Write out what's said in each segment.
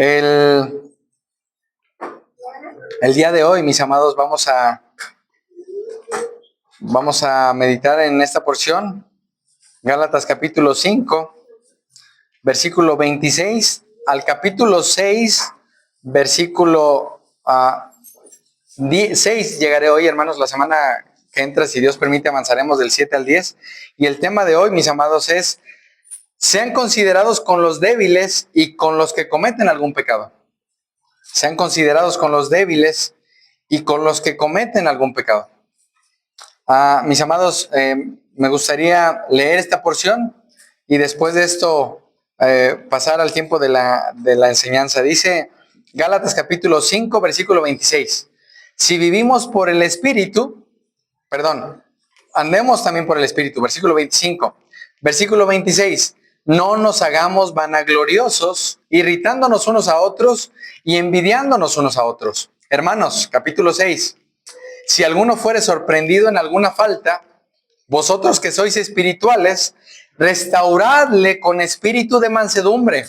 El, el día de hoy, mis amados, vamos a meditar en esta porción, Gálatas capítulo 5, versículo 26, al capítulo 6, versículo 6 llegaré hoy, hermanos. La semana que entra, si Dios permite, avanzaremos del 7 al 10. Y el tema de hoy, mis amados, es: sean considerados con los débiles y con los que cometen algún pecado. Sean considerados con los débiles y con los que cometen algún pecado. Mis amados, me gustaría leer esta porción y después de esto pasar al tiempo de la enseñanza. Dice Gálatas capítulo 5, versículo 26. Si vivimos por el Espíritu, andemos también por el Espíritu. Versículo 25. Versículo 26. No nos hagamos vanagloriosos, irritándonos unos a otros y envidiándonos unos a otros. Hermanos, capítulo 6. Si alguno fuere sorprendido en alguna falta, vosotros que sois espirituales, restauradle con espíritu de mansedumbre,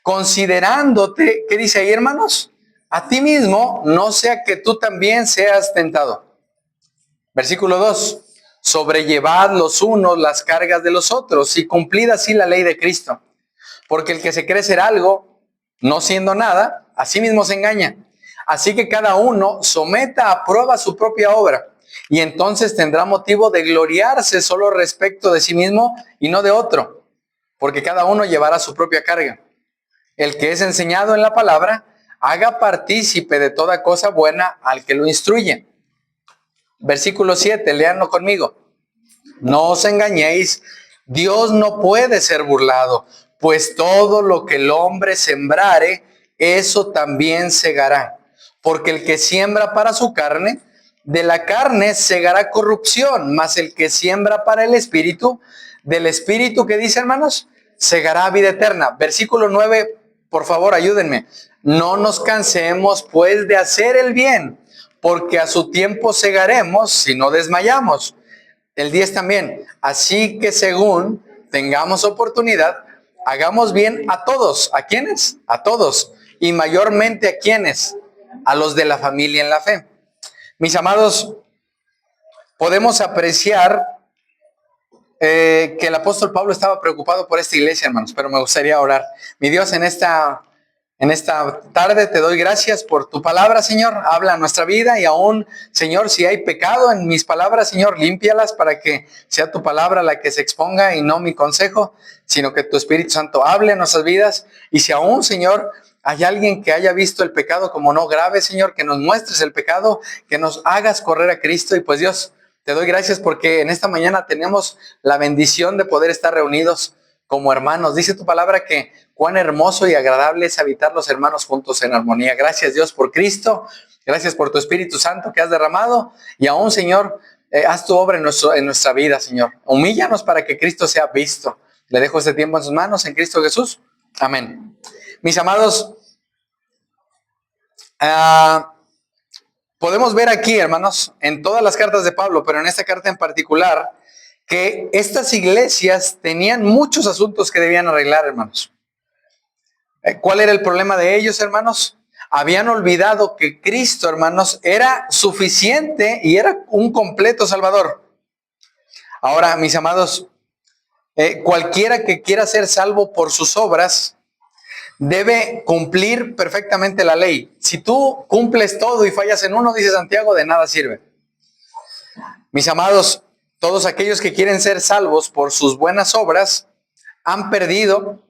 considerándote, ¿qué dice ahí, hermanos? A ti mismo, no sea que tú también seas tentado. Versículo 2. Sobrellevad los unos las cargas de los otros y cumplid así la ley de Cristo. Porque el que se cree ser algo, no siendo nada, a sí mismo se engaña. Así que cada uno someta a prueba su propia obra, y entonces tendrá motivo de gloriarse solo respecto de sí mismo y no de otro, porque cada uno llevará su propia carga. El que es enseñado en la palabra, haga partícipe de toda cosa buena al que lo instruye. Versículo 7, léanlo conmigo. No os engañéis, Dios no puede ser burlado, pues todo lo que el hombre sembrare, eso también segará. Porque el que siembra para su carne, de la carne segará corrupción, mas el que siembra para el Espíritu, del Espíritu, ¿qué dice, hermanos? Segará vida eterna. Versículo 9, por favor, ayúdenme. No nos cansemos, pues, de hacer el bien, porque a su tiempo segaremos si no desmayamos. El 10 también. Así que según tengamos oportunidad, hagamos bien a todos. ¿A quiénes? A todos. Y mayormente a quiénes? A los de la familia en la fe. Mis amados, podemos apreciar que el apóstol Pablo estaba preocupado por esta iglesia, hermanos, pero me gustaría orar. Mi Dios, en esta tarde te doy gracias por tu palabra, Señor. Habla a nuestra vida y aún, Señor, si hay pecado en mis palabras, Señor, límpialas para que sea tu palabra la que se exponga y no mi consejo, sino que tu Espíritu Santo hable en nuestras vidas. Y si aún, Señor, hay alguien que haya visto el pecado como no grave, Señor, que nos muestres el pecado, que nos hagas correr a Cristo. Y pues, Dios, te doy gracias porque en esta mañana tenemos la bendición de poder estar reunidos como hermanos. Dice tu palabra que cuán hermoso y agradable es habitar los hermanos juntos en armonía. Gracias, Dios, por Cristo. Gracias por tu Espíritu Santo que has derramado. Y aún, Señor, haz tu obra en nuestra vida, Señor. Humíllanos para que Cristo sea visto. Le dejo este tiempo en sus manos, en Cristo Jesús. Amén. Mis amados, podemos ver aquí, hermanos, en todas las cartas de Pablo, pero en esta carta en particular, que estas iglesias tenían muchos asuntos que debían arreglar, hermanos. ¿Cuál era el problema de ellos, hermanos? Habían olvidado que Cristo, hermanos, era suficiente y era un completo Salvador. Ahora, mis amados, cualquiera que quiera ser salvo por sus obras debe cumplir perfectamente la ley. Si tú cumples todo y fallas en uno, dice Santiago, de nada sirve. Mis amados, todos aquellos que quieren ser salvos por sus buenas obras han perdido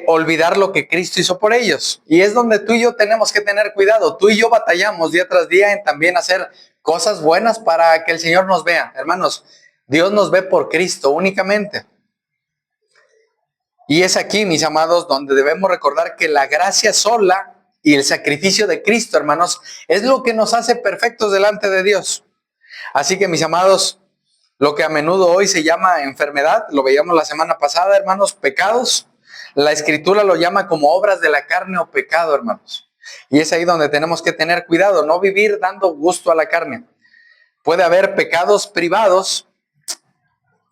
olvidar lo que Cristo hizo por ellos. Y es donde tú y yo tenemos que tener cuidado. Tú y yo batallamos día tras día en también hacer cosas buenas para que el Señor nos vea. Hermanos, Dios nos ve por Cristo únicamente. Y es aquí, mis amados, donde debemos recordar que la gracia sola y el sacrificio de Cristo, hermanos, es lo que nos hace perfectos delante de Dios. Así que, mis amados, lo que a menudo hoy se llama enfermedad, lo veíamos la semana pasada, hermanos, pecados, la Escritura lo llama como obras de la carne o pecado, hermanos. Y es ahí donde tenemos que tener cuidado, no vivir dando gusto a la carne. Puede haber pecados privados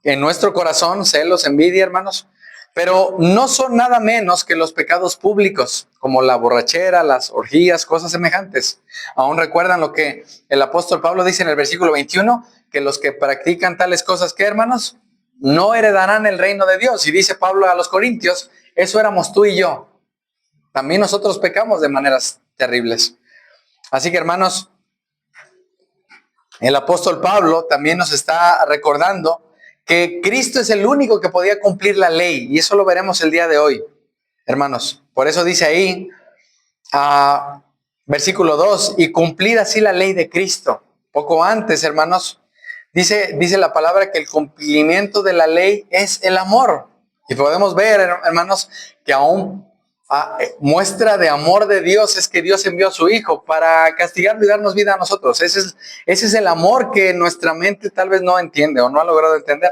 en nuestro corazón, celos, envidia, hermanos, Pero no son nada menos que los pecados públicos, como la borrachera, las orgías, cosas semejantes. Aún recuerdan lo que el apóstol Pablo dice en el versículo 21, que los que practican tales cosas, ¿qué, hermanos? No heredarán el reino de Dios. Y dice Pablo a los Corintios, eso éramos tú y yo. También nosotros pecamos de maneras terribles. Así que, hermanos, el apóstol Pablo también nos está recordando que Cristo es el único que podía cumplir la ley, y eso lo veremos el día de hoy, hermanos. Por eso dice ahí, versículo 2, y cumplid así la ley de Cristo. Poco antes, hermanos, dice la palabra que el cumplimiento de la ley es el amor. Y podemos ver, hermanos, que aún muestra de amor de Dios es que Dios envió a su Hijo para castigarlo y darnos vida a nosotros. Ese es el amor que nuestra mente tal vez no entiende o no ha logrado entender.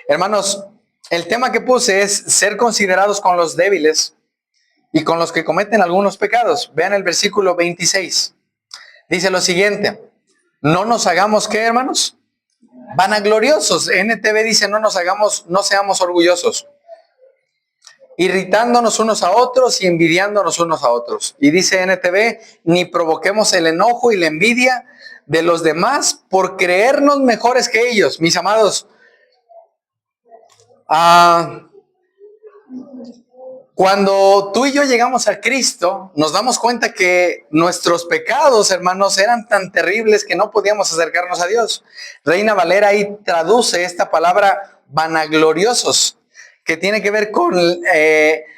Hermanos, el tema que puse es ser considerados con los débiles y con los que cometen algunos pecados. Vean el versículo 26. Dice lo siguiente: no nos hagamos, ¿qué, hermanos? Vanagloriosos. NTV dice no seamos orgullosos, irritándonos unos a otros y envidiándonos unos a otros. Y dice NTV, ni provoquemos el enojo y la envidia de los demás por creernos mejores que ellos. Mis amados, cuando tú y yo llegamos a Cristo, nos damos cuenta que nuestros pecados, hermanos, eran tan terribles que no podíamos acercarnos a Dios. Reina Valera ahí traduce esta palabra vanagloriosos, que tiene que ver con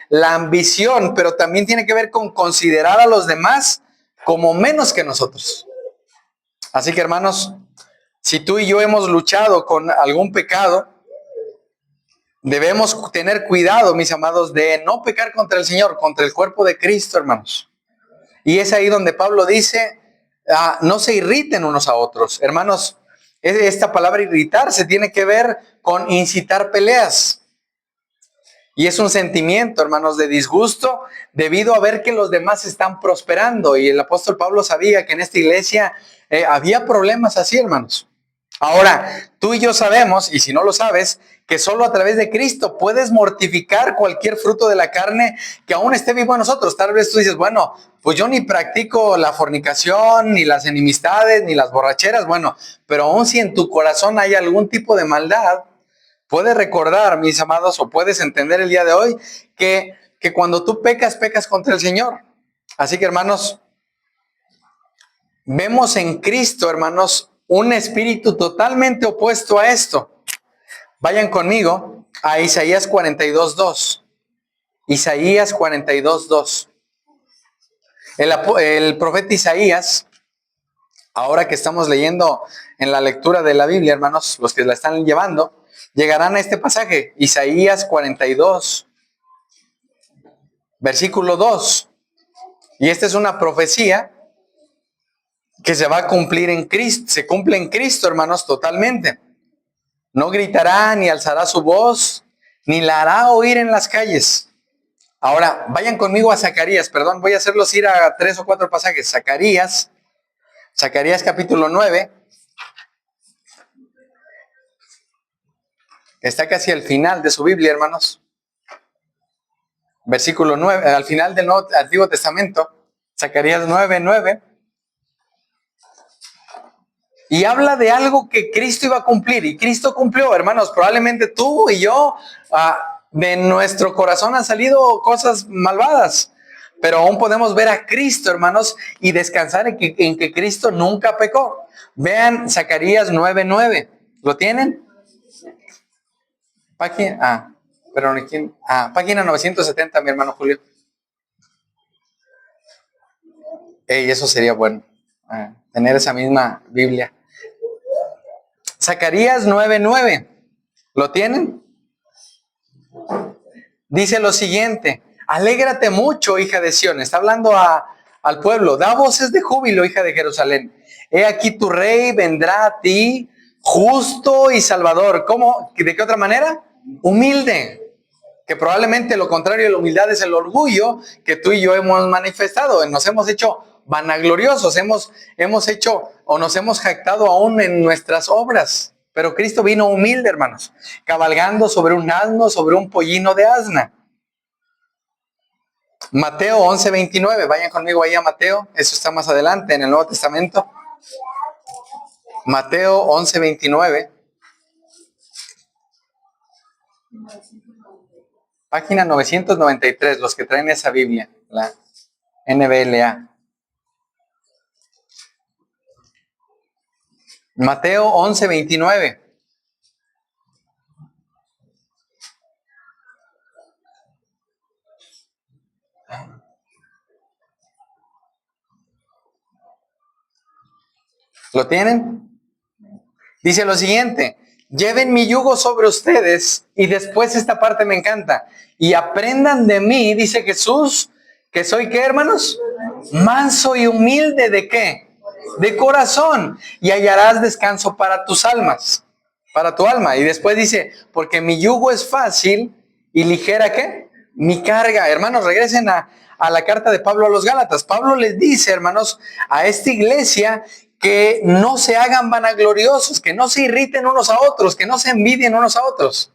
la ambición, pero también tiene que ver con considerar a los demás como menos que nosotros. Así que, hermanos, si tú y yo hemos luchado con algún pecado, debemos tener cuidado, mis amados, de no pecar contra el Señor, contra el cuerpo de Cristo, hermanos. Y es ahí donde Pablo dice, no se irriten unos a otros. Hermanos, esta palabra irritarse tiene que ver con incitar peleas. Y es un sentimiento, hermanos, de disgusto debido a ver que los demás están prosperando. Y el apóstol Pablo sabía que en esta iglesia había problemas así, hermanos. Ahora, tú y yo sabemos, y si no lo sabes, que solo a través de Cristo puedes mortificar cualquier fruto de la carne que aún esté vivo en nosotros. Tal vez tú dices, bueno, pues yo ni practico la fornicación, ni las enemistades, ni las borracheras. Bueno, pero aún si en tu corazón hay algún tipo de maldad, puedes recordar, mis amados, o puedes entender el día de hoy que cuando tú pecas, pecas contra el Señor. Así que, hermanos, vemos en Cristo, hermanos, un espíritu totalmente opuesto a esto. Vayan conmigo a Isaías 42:2. Isaías 42:2. El profeta Isaías, ahora que estamos leyendo en la lectura de la Biblia, hermanos, los que la están llevando, llegarán a este pasaje, Isaías 42, versículo 2. Y esta es una profecía que se va a cumplir en Cristo, se cumple en Cristo, hermanos, totalmente. No gritará ni alzará su voz, ni la hará oír en las calles. Ahora, vayan conmigo a Zacarías, perdón, voy a hacerlos ir a 3 o 4 pasajes. Zacarías capítulo 9. Está casi al final de su Biblia, hermanos. Versículo 9, al final del Antiguo Testamento, Zacarías 9:9. Y habla de algo que Cristo iba a cumplir. Y Cristo cumplió, hermanos. Probablemente tú y yo, de nuestro corazón han salido cosas malvadas. Pero aún podemos ver a Cristo, hermanos, y descansar en que Cristo nunca pecó. Vean Zacarías 9:9. ¿Lo tienen? Página 970, mi hermano Julio. Eso sería bueno, tener esa misma Biblia. Zacarías 9:9. ¿Lo tienen? Dice lo siguiente: alégrate mucho, hija de Sión. Está hablando al pueblo. Da voces de júbilo, hija de Jerusalén. He aquí tu rey vendrá a ti, justo y salvador. ¿Cómo? ¿De qué otra manera? Humilde. Que probablemente lo contrario de la humildad es el orgullo que tú y yo hemos manifestado. Nos hemos hecho vanagloriosos, hemos hecho o nos hemos jactado aún en nuestras obras. Pero Cristo vino humilde, hermanos, cabalgando sobre un asno, sobre un pollino de asna. Mateo 11:29, vayan conmigo ahí a Mateo, eso está más adelante en el Nuevo Testamento. Mateo 11:29. Página 993, los que traen esa Biblia, la NBLA. Mateo 11:29. ¿Lo tienen? Dice lo siguiente: lleven mi yugo sobre ustedes, y después esta parte me encanta, y aprendan de mí, dice Jesús, que soy, ¿qué, hermanos? Manso y humilde, ¿de qué? De corazón, y hallarás descanso para tus almas, para tu alma. Y después dice, porque mi yugo es fácil y ligera, ¿qué? Mi carga. Hermanos, regresen a la carta de Pablo a los Gálatas. Pablo les dice, hermanos, a esta iglesia, que no se hagan vanagloriosos, que no se irriten unos a otros, que no se envidien unos a otros.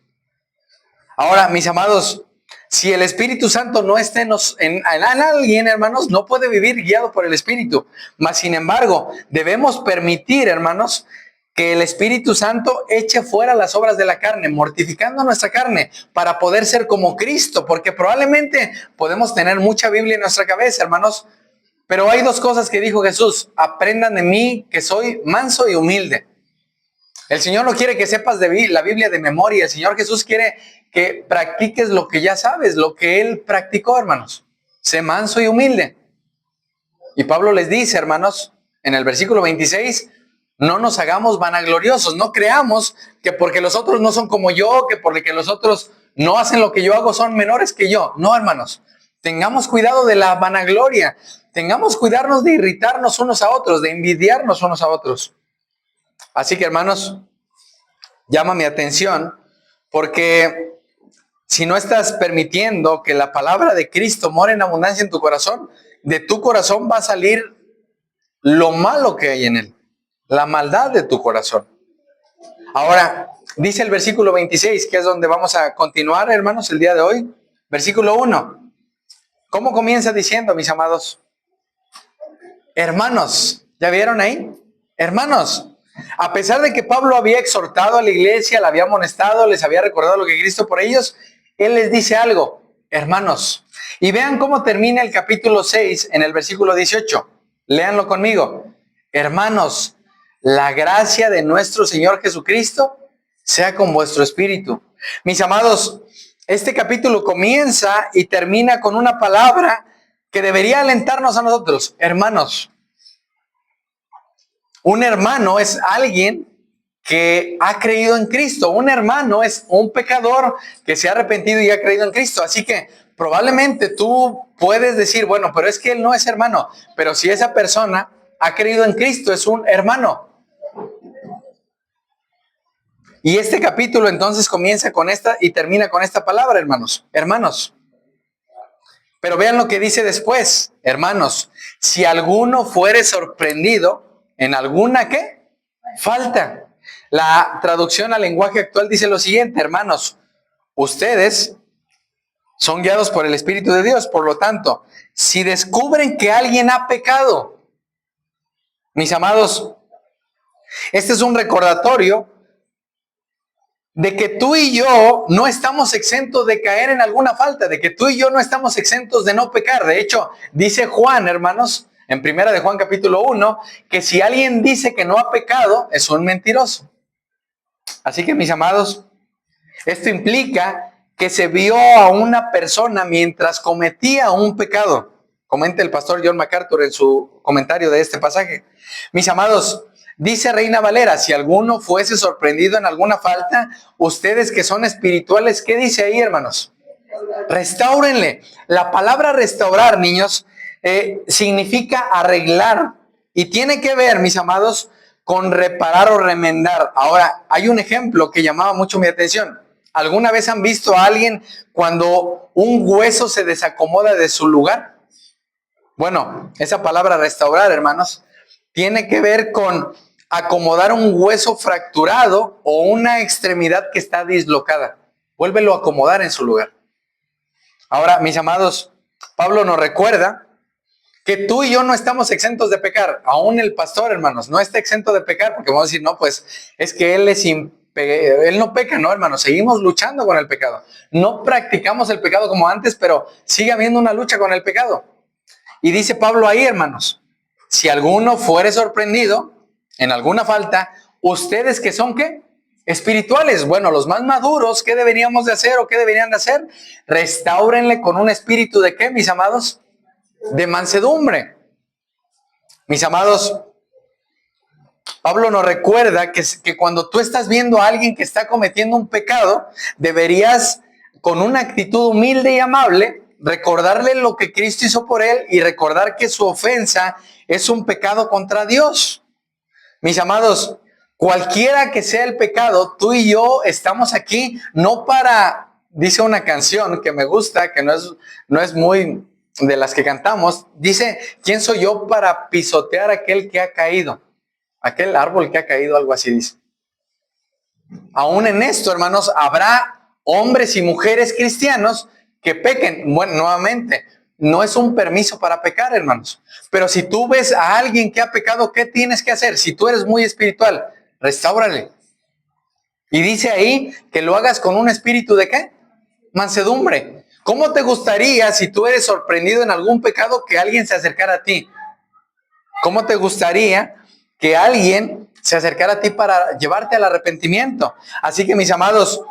Ahora, mis amados, si el Espíritu Santo no está en alguien, hermanos, no puede vivir guiado por el Espíritu. Mas, sin embargo, debemos permitir, hermanos, que el Espíritu Santo eche fuera las obras de la carne, mortificando nuestra carne para poder ser como Cristo, porque probablemente podemos tener mucha Biblia en nuestra cabeza, hermanos, pero hay dos cosas que dijo Jesús: aprendan de mí, que soy manso y humilde. El Señor no quiere que sepas de la Biblia de memoria. El Señor Jesús quiere que practiques lo que ya sabes, lo que Él practicó, hermanos. Sé manso y humilde. Y Pablo les dice, hermanos, en el versículo 26, no nos hagamos vanagloriosos, no creamos que porque los otros no son como yo, que porque los otros no hacen lo que yo hago son menores que yo. No, hermanos, tengamos cuidado de la vanagloria. Tengamos cuidarnos de irritarnos unos a otros, de envidiarnos unos a otros. Así que, hermanos, llama mi atención, porque si no estás permitiendo que la palabra de Cristo more en abundancia en tu corazón, de tu corazón va a salir lo malo que hay en él, la maldad de tu corazón. Ahora, dice el versículo 26, que es donde vamos a continuar, hermanos, el día de hoy. Versículo 1. ¿Cómo comienza diciendo, mis amados? Hermanos, ¿ya vieron ahí? Hermanos, a pesar de que Pablo había exhortado a la iglesia, la había amonestado, les había recordado lo que Cristo por ellos, él les dice algo: hermanos. Y vean cómo termina el capítulo 6 en el versículo 18. Léanlo conmigo. Hermanos, la gracia de nuestro Señor Jesucristo sea con vuestro espíritu. Mis amados, este capítulo comienza y termina con una palabra que debería alentarnos a nosotros: hermanos. Un hermano es alguien que ha creído en Cristo. Un hermano es un pecador que se ha arrepentido y ha creído en Cristo. Así que probablemente tú puedes decir, bueno, pero es que él no es hermano. Pero si esa persona ha creído en Cristo, es un hermano. Y este capítulo entonces comienza con esta y termina con esta palabra, hermanos. Hermanos. Pero vean lo que dice después: hermanos, si alguno fuere sorprendido en alguna, ¿qué? Falta. La traducción al lenguaje actual dice lo siguiente: hermanos, ustedes son guiados por el Espíritu de Dios. Por lo tanto, si descubren que alguien ha pecado, mis amados, este es un recordatorio de que tú y yo no estamos exentos de caer en alguna falta, de que tú y yo no estamos exentos de no pecar. De hecho, dice Juan, hermanos, en primera de Juan capítulo 1, que si alguien dice que no ha pecado, es un mentiroso. Así que, mis amados, esto implica que se vio a una persona mientras cometía un pecado. Comenta el pastor John MacArthur en su comentario de este pasaje. Mis amados, dice Reina Valera: si alguno fuese sorprendido en alguna falta, ustedes que son espirituales, ¿qué dice ahí, hermanos? Restáurenle. La palabra restaurar, niños, significa arreglar. Y tiene que ver, mis amados, con reparar o remendar. Ahora, hay un ejemplo que llamaba mucho mi atención. ¿Alguna vez han visto a alguien cuando un hueso se desacomoda de su lugar? Bueno, esa palabra restaurar, hermanos, tiene que ver con acomodar un hueso fracturado o una extremidad que está dislocada. Vuélvelo a acomodar en su lugar. Ahora, mis amados, Pablo nos recuerda que tú y yo no estamos exentos de pecar. Aún el pastor, hermanos, no está exento de pecar, porque vamos a decir, no, pues es que él no peca, no, hermanos, seguimos luchando con el pecado. No practicamos el pecado como antes, pero sigue habiendo una lucha con el pecado. Y dice Pablo ahí, hermanos, si alguno fuere sorprendido en alguna falta, ustedes que son, ¿qué? Espirituales. Bueno, los más maduros, ¿qué deberíamos de hacer o qué deberían de hacer? Restáurenle con un espíritu de ¿qué, mis amados? De mansedumbre. Mis amados, Pablo nos recuerda que cuando tú estás viendo a alguien que está cometiendo un pecado, deberías, con una actitud humilde y amable, recordarle lo que Cristo hizo por él y recordar que su ofensa es un pecado contra Dios. Mis amados, cualquiera que sea el pecado, tú y yo estamos aquí no para, dice una canción que me gusta, que no es muy de las que cantamos, dice, ¿quién soy yo para pisotear aquel que ha caído? Aquel árbol que ha caído, algo así dice. Aún en esto, hermanos, habrá hombres y mujeres cristianos que pequen. Bueno, nuevamente, no es un permiso para pecar, hermanos. Pero si tú ves a alguien que ha pecado, ¿qué tienes que hacer? Si tú eres muy espiritual, restáurale. Y dice ahí que lo hagas con un espíritu de ¿qué? Mansedumbre. ¿Cómo te gustaría, si tú eres sorprendido en algún pecado, que alguien se acercara a ti? ¿Cómo te gustaría que alguien se acercara a ti para llevarte al arrepentimiento? Así que, mis amados,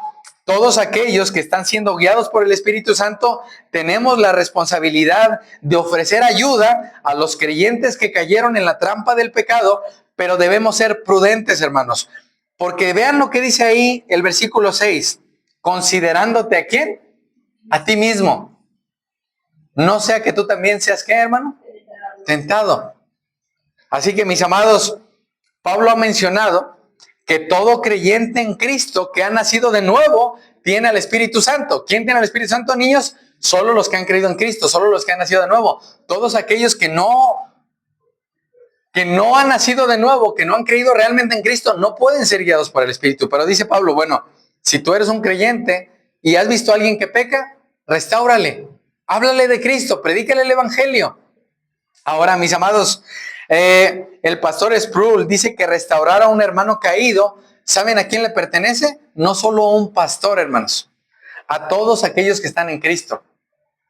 todos aquellos que están siendo guiados por el Espíritu Santo, tenemos la responsabilidad de ofrecer ayuda a los creyentes que cayeron en la trampa del pecado, pero debemos ser prudentes, hermanos. Porque vean lo que dice ahí el versículo 6. Considerándote ¿a quién? A ti mismo. No sea que tú también seas ¿qué, hermano? Tentado. Así que, mis amados, Pablo ha mencionado que todo creyente en Cristo que ha nacido de nuevo tiene al Espíritu Santo. ¿Quién tiene al Espíritu Santo, niños? Solo los que han creído en Cristo, solo los que han nacido de nuevo. Todos aquellos que no han nacido de nuevo, que no han creído realmente en Cristo, no pueden ser guiados por el Espíritu. Pero dice Pablo, bueno, si tú eres un creyente y has visto a alguien que peca, restáurale, háblale de Cristo, predícale el Evangelio. Ahora, mis amados, el pastor Sproul dice que restaurar a un hermano caído, ¿saben a quién le pertenece? No solo a un pastor, hermanos, a todos aquellos que están en Cristo.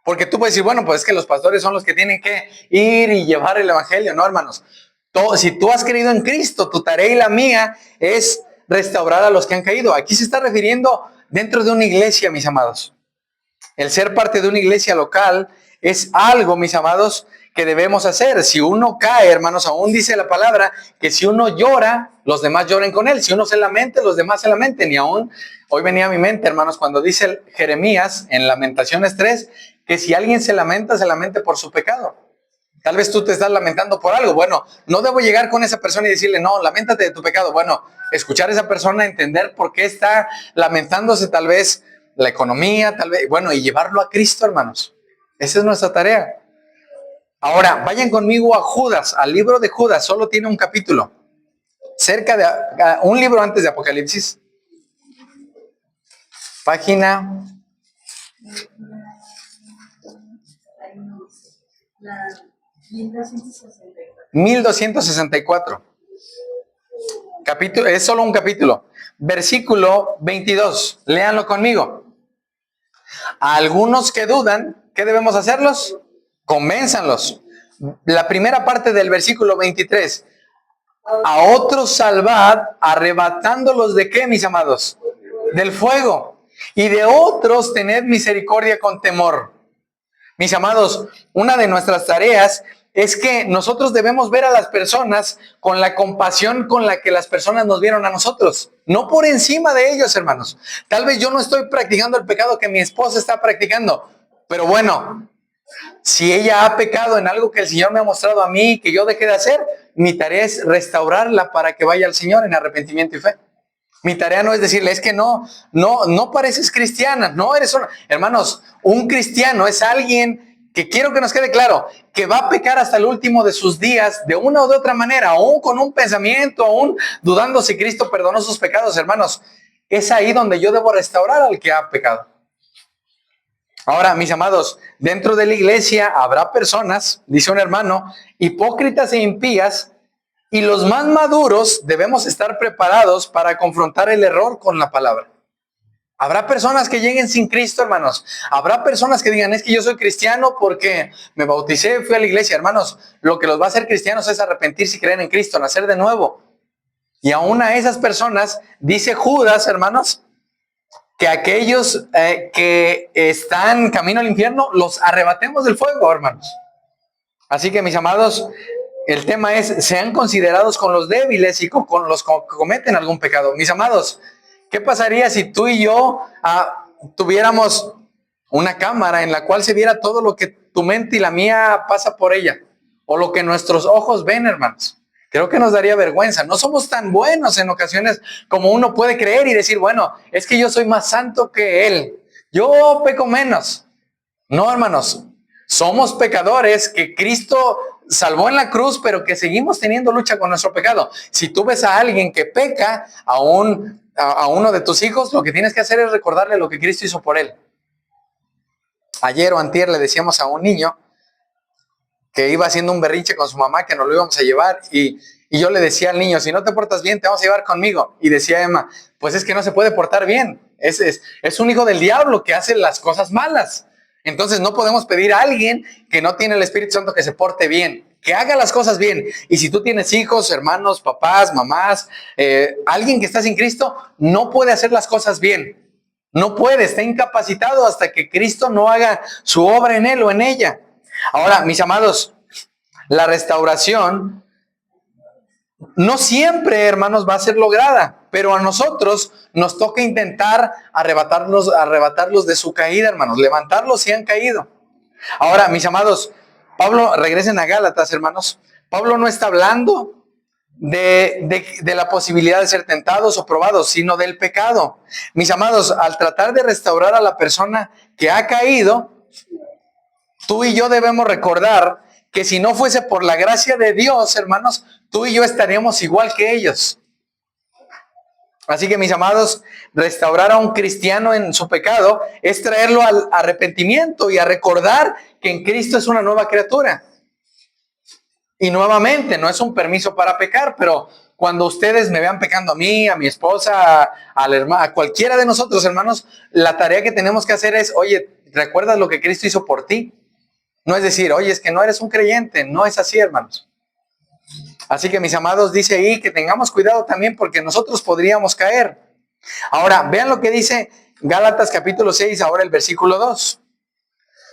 Porque tú puedes decir, bueno, pues es que los pastores son los que tienen que ir y llevar el Evangelio. No, hermanos. Si tú has creído en Cristo, tu tarea y la mía es restaurar a los que han caído. Aquí se está refiriendo dentro de una iglesia, mis amados. El ser parte de una iglesia local es algo, mis amados, que debemos hacer. Si uno cae, hermanos, aún dice la palabra que si uno llora, los demás lloren con él. Si uno se lamenta, los demás se lamenten. Y aún hoy venía a mi mente, hermanos, cuando dice Jeremías en Lamentaciones 3, que si alguien se lamente por su pecado. Tal vez tú te estás lamentando por algo. Bueno, no debo llegar con esa persona y decirle, no, lamentate de tu pecado. Bueno, escuchar a esa persona, entender por qué está lamentándose, tal vez la economía, tal vez, bueno, y llevarlo a Cristo, hermanos. Esa es nuestra tarea. Ahora, vayan conmigo a Judas, al libro de Judas, solo tiene un capítulo. Cerca de un libro antes de Apocalipsis. Página 1264. Capítulo, es solo un capítulo. Versículo 22. Léanlo conmigo. A algunos que dudan, ¿qué debemos hacerlos? Convénzanlos. La primera parte del versículo 23. A otros salvad, arrebatándolos de ¿qué, mis amados? Del fuego. Y de otros tened misericordia con temor. Mis amados, una de nuestras tareas es que nosotros debemos ver a las personas con la compasión con la que las personas nos vieron a nosotros. No por encima de ellos, hermanos. Tal vez yo no estoy practicando el pecado que mi esposa está practicando. Pero bueno, si ella ha pecado en algo que el Señor me ha mostrado a mí que yo dejé de hacer, mi tarea es restaurarla para que vaya al Señor en arrepentimiento y fe. Mi tarea no es decirle, es que no pareces cristiana, no eres una. Hermanos, un cristiano es alguien que quiero que nos quede claro, que va a pecar hasta el último de sus días, de una o de otra manera, aún con un pensamiento, aún dudando si Cristo perdonó sus pecados, hermanos, es ahí donde yo debo restaurar al que ha pecado. Ahora, mis amados, dentro de la iglesia habrá personas, dice un hermano, hipócritas e impías, y los más maduros debemos estar preparados para confrontar el error con la palabra. Habrá personas que lleguen sin Cristo, hermanos. Habrá personas que digan, es que yo soy cristiano porque me bauticé, fui a la iglesia. Hermanos, lo que los va a hacer cristianos es arrepentirse y creer en Cristo, nacer de nuevo. Y aún a esas personas, dice Judas, hermanos, que aquellos que están camino al infierno, los arrebatemos del fuego, hermanos. Así que, mis amados, el tema es, sean considerados con los débiles y con los que cometen algún pecado. Mis amados, ¿qué pasaría si tú y yo tuviéramos una cámara en la cual se viera todo lo que tu mente y la mía pasa por ella? O lo que nuestros ojos ven, hermanos. Creo que nos daría vergüenza. No somos tan buenos en ocasiones como uno puede creer y decir, bueno, es que yo soy más santo que él. Yo peco menos. No, hermanos. Somos pecadores que Cristo salvó en la cruz, pero que seguimos teniendo lucha con nuestro pecado. Si tú ves a alguien que peca, a uno de tus hijos, lo que tienes que hacer es recordarle lo que Cristo hizo por él. Ayer o antier le decíamos a un niño que iba haciendo un berrinche con su mamá, que nos lo íbamos a llevar, y yo le decía al niño, si no te portas bien, te vamos a llevar conmigo. Y decía Emma, pues es que no se puede portar bien. Es un hijo del diablo que hace las cosas malas. Entonces no podemos pedir a alguien que no tiene el Espíritu Santo que se porte bien, que haga las cosas bien. Y si tú tienes hijos, hermanos, papás, mamás, alguien que está sin Cristo, no puede hacer las cosas bien. No puede, está incapacitado hasta que Cristo no haga su obra en él o en ella. Ahora, mis amados, la restauración no siempre, hermanos, va a ser lograda, pero a nosotros nos toca intentar arrebatarlos de su caída, hermanos, levantarlos si han caído. Ahora, mis amados, Pablo, regresen a Gálatas, hermanos. Pablo no está hablando de la posibilidad de ser tentados o probados, sino del pecado. Mis amados, al tratar de restaurar a la persona que ha caído, tú y yo debemos recordar que si no fuese por la gracia de Dios, hermanos, tú y yo estaríamos igual que ellos. Así que, mis amados, restaurar a un cristiano en su pecado es traerlo al arrepentimiento y a recordar que en Cristo es una nueva criatura. Y nuevamente, no es un permiso para pecar, pero cuando ustedes me vean pecando a mí, a mi esposa, a cualquiera de nosotros, hermanos, la tarea que tenemos que hacer es, oye, ¿recuerdas lo que Cristo hizo por ti? No es decir, oye, es que no eres un creyente. No es así, hermanos. Así que, mis amados, dice ahí que tengamos cuidado también porque nosotros podríamos caer. Ahora, vean lo que dice Gálatas capítulo 6, ahora el versículo 2.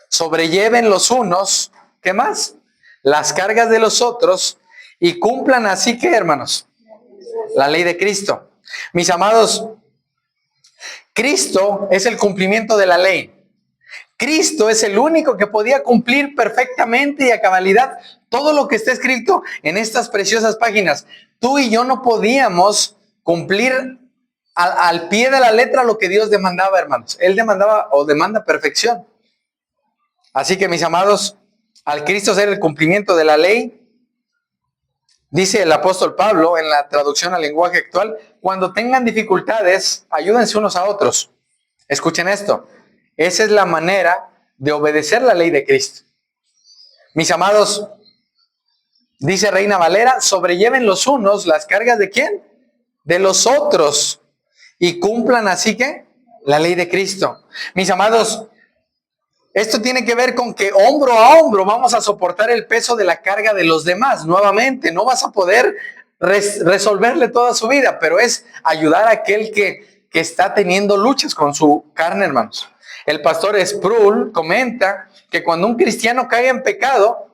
Sobrelleven los unos, ¿qué más? Las cargas de los otros y cumplan así que, hermanos, la ley de Cristo. Mis amados, Cristo es el cumplimiento de la ley. Cristo es el único que podía cumplir perfectamente y a cabalidad todo lo que está escrito en estas preciosas páginas. Tú y yo no podíamos cumplir al pie de la letra lo que Dios demandaba, hermanos. Él demandaba o demanda perfección. Así que, mis amados, al Cristo ser el cumplimiento de la ley, dice el apóstol Pablo en la traducción al lenguaje actual, cuando tengan dificultades, ayúdense unos a otros. Escuchen esto. Esa es la manera de obedecer la ley de Cristo. Mis amados, dice Reina Valera, sobrelleven los unos las cargas ¿de quién? De los otros. Y cumplan así que la ley de Cristo. Mis amados, esto tiene que ver con que hombro a hombro vamos a soportar el peso de la carga de los demás. Nuevamente, no vas a poder resolverle toda su vida, pero es ayudar a aquel que está teniendo luchas con su carne, hermanos. El pastor Sproul comenta que cuando un cristiano cae en pecado,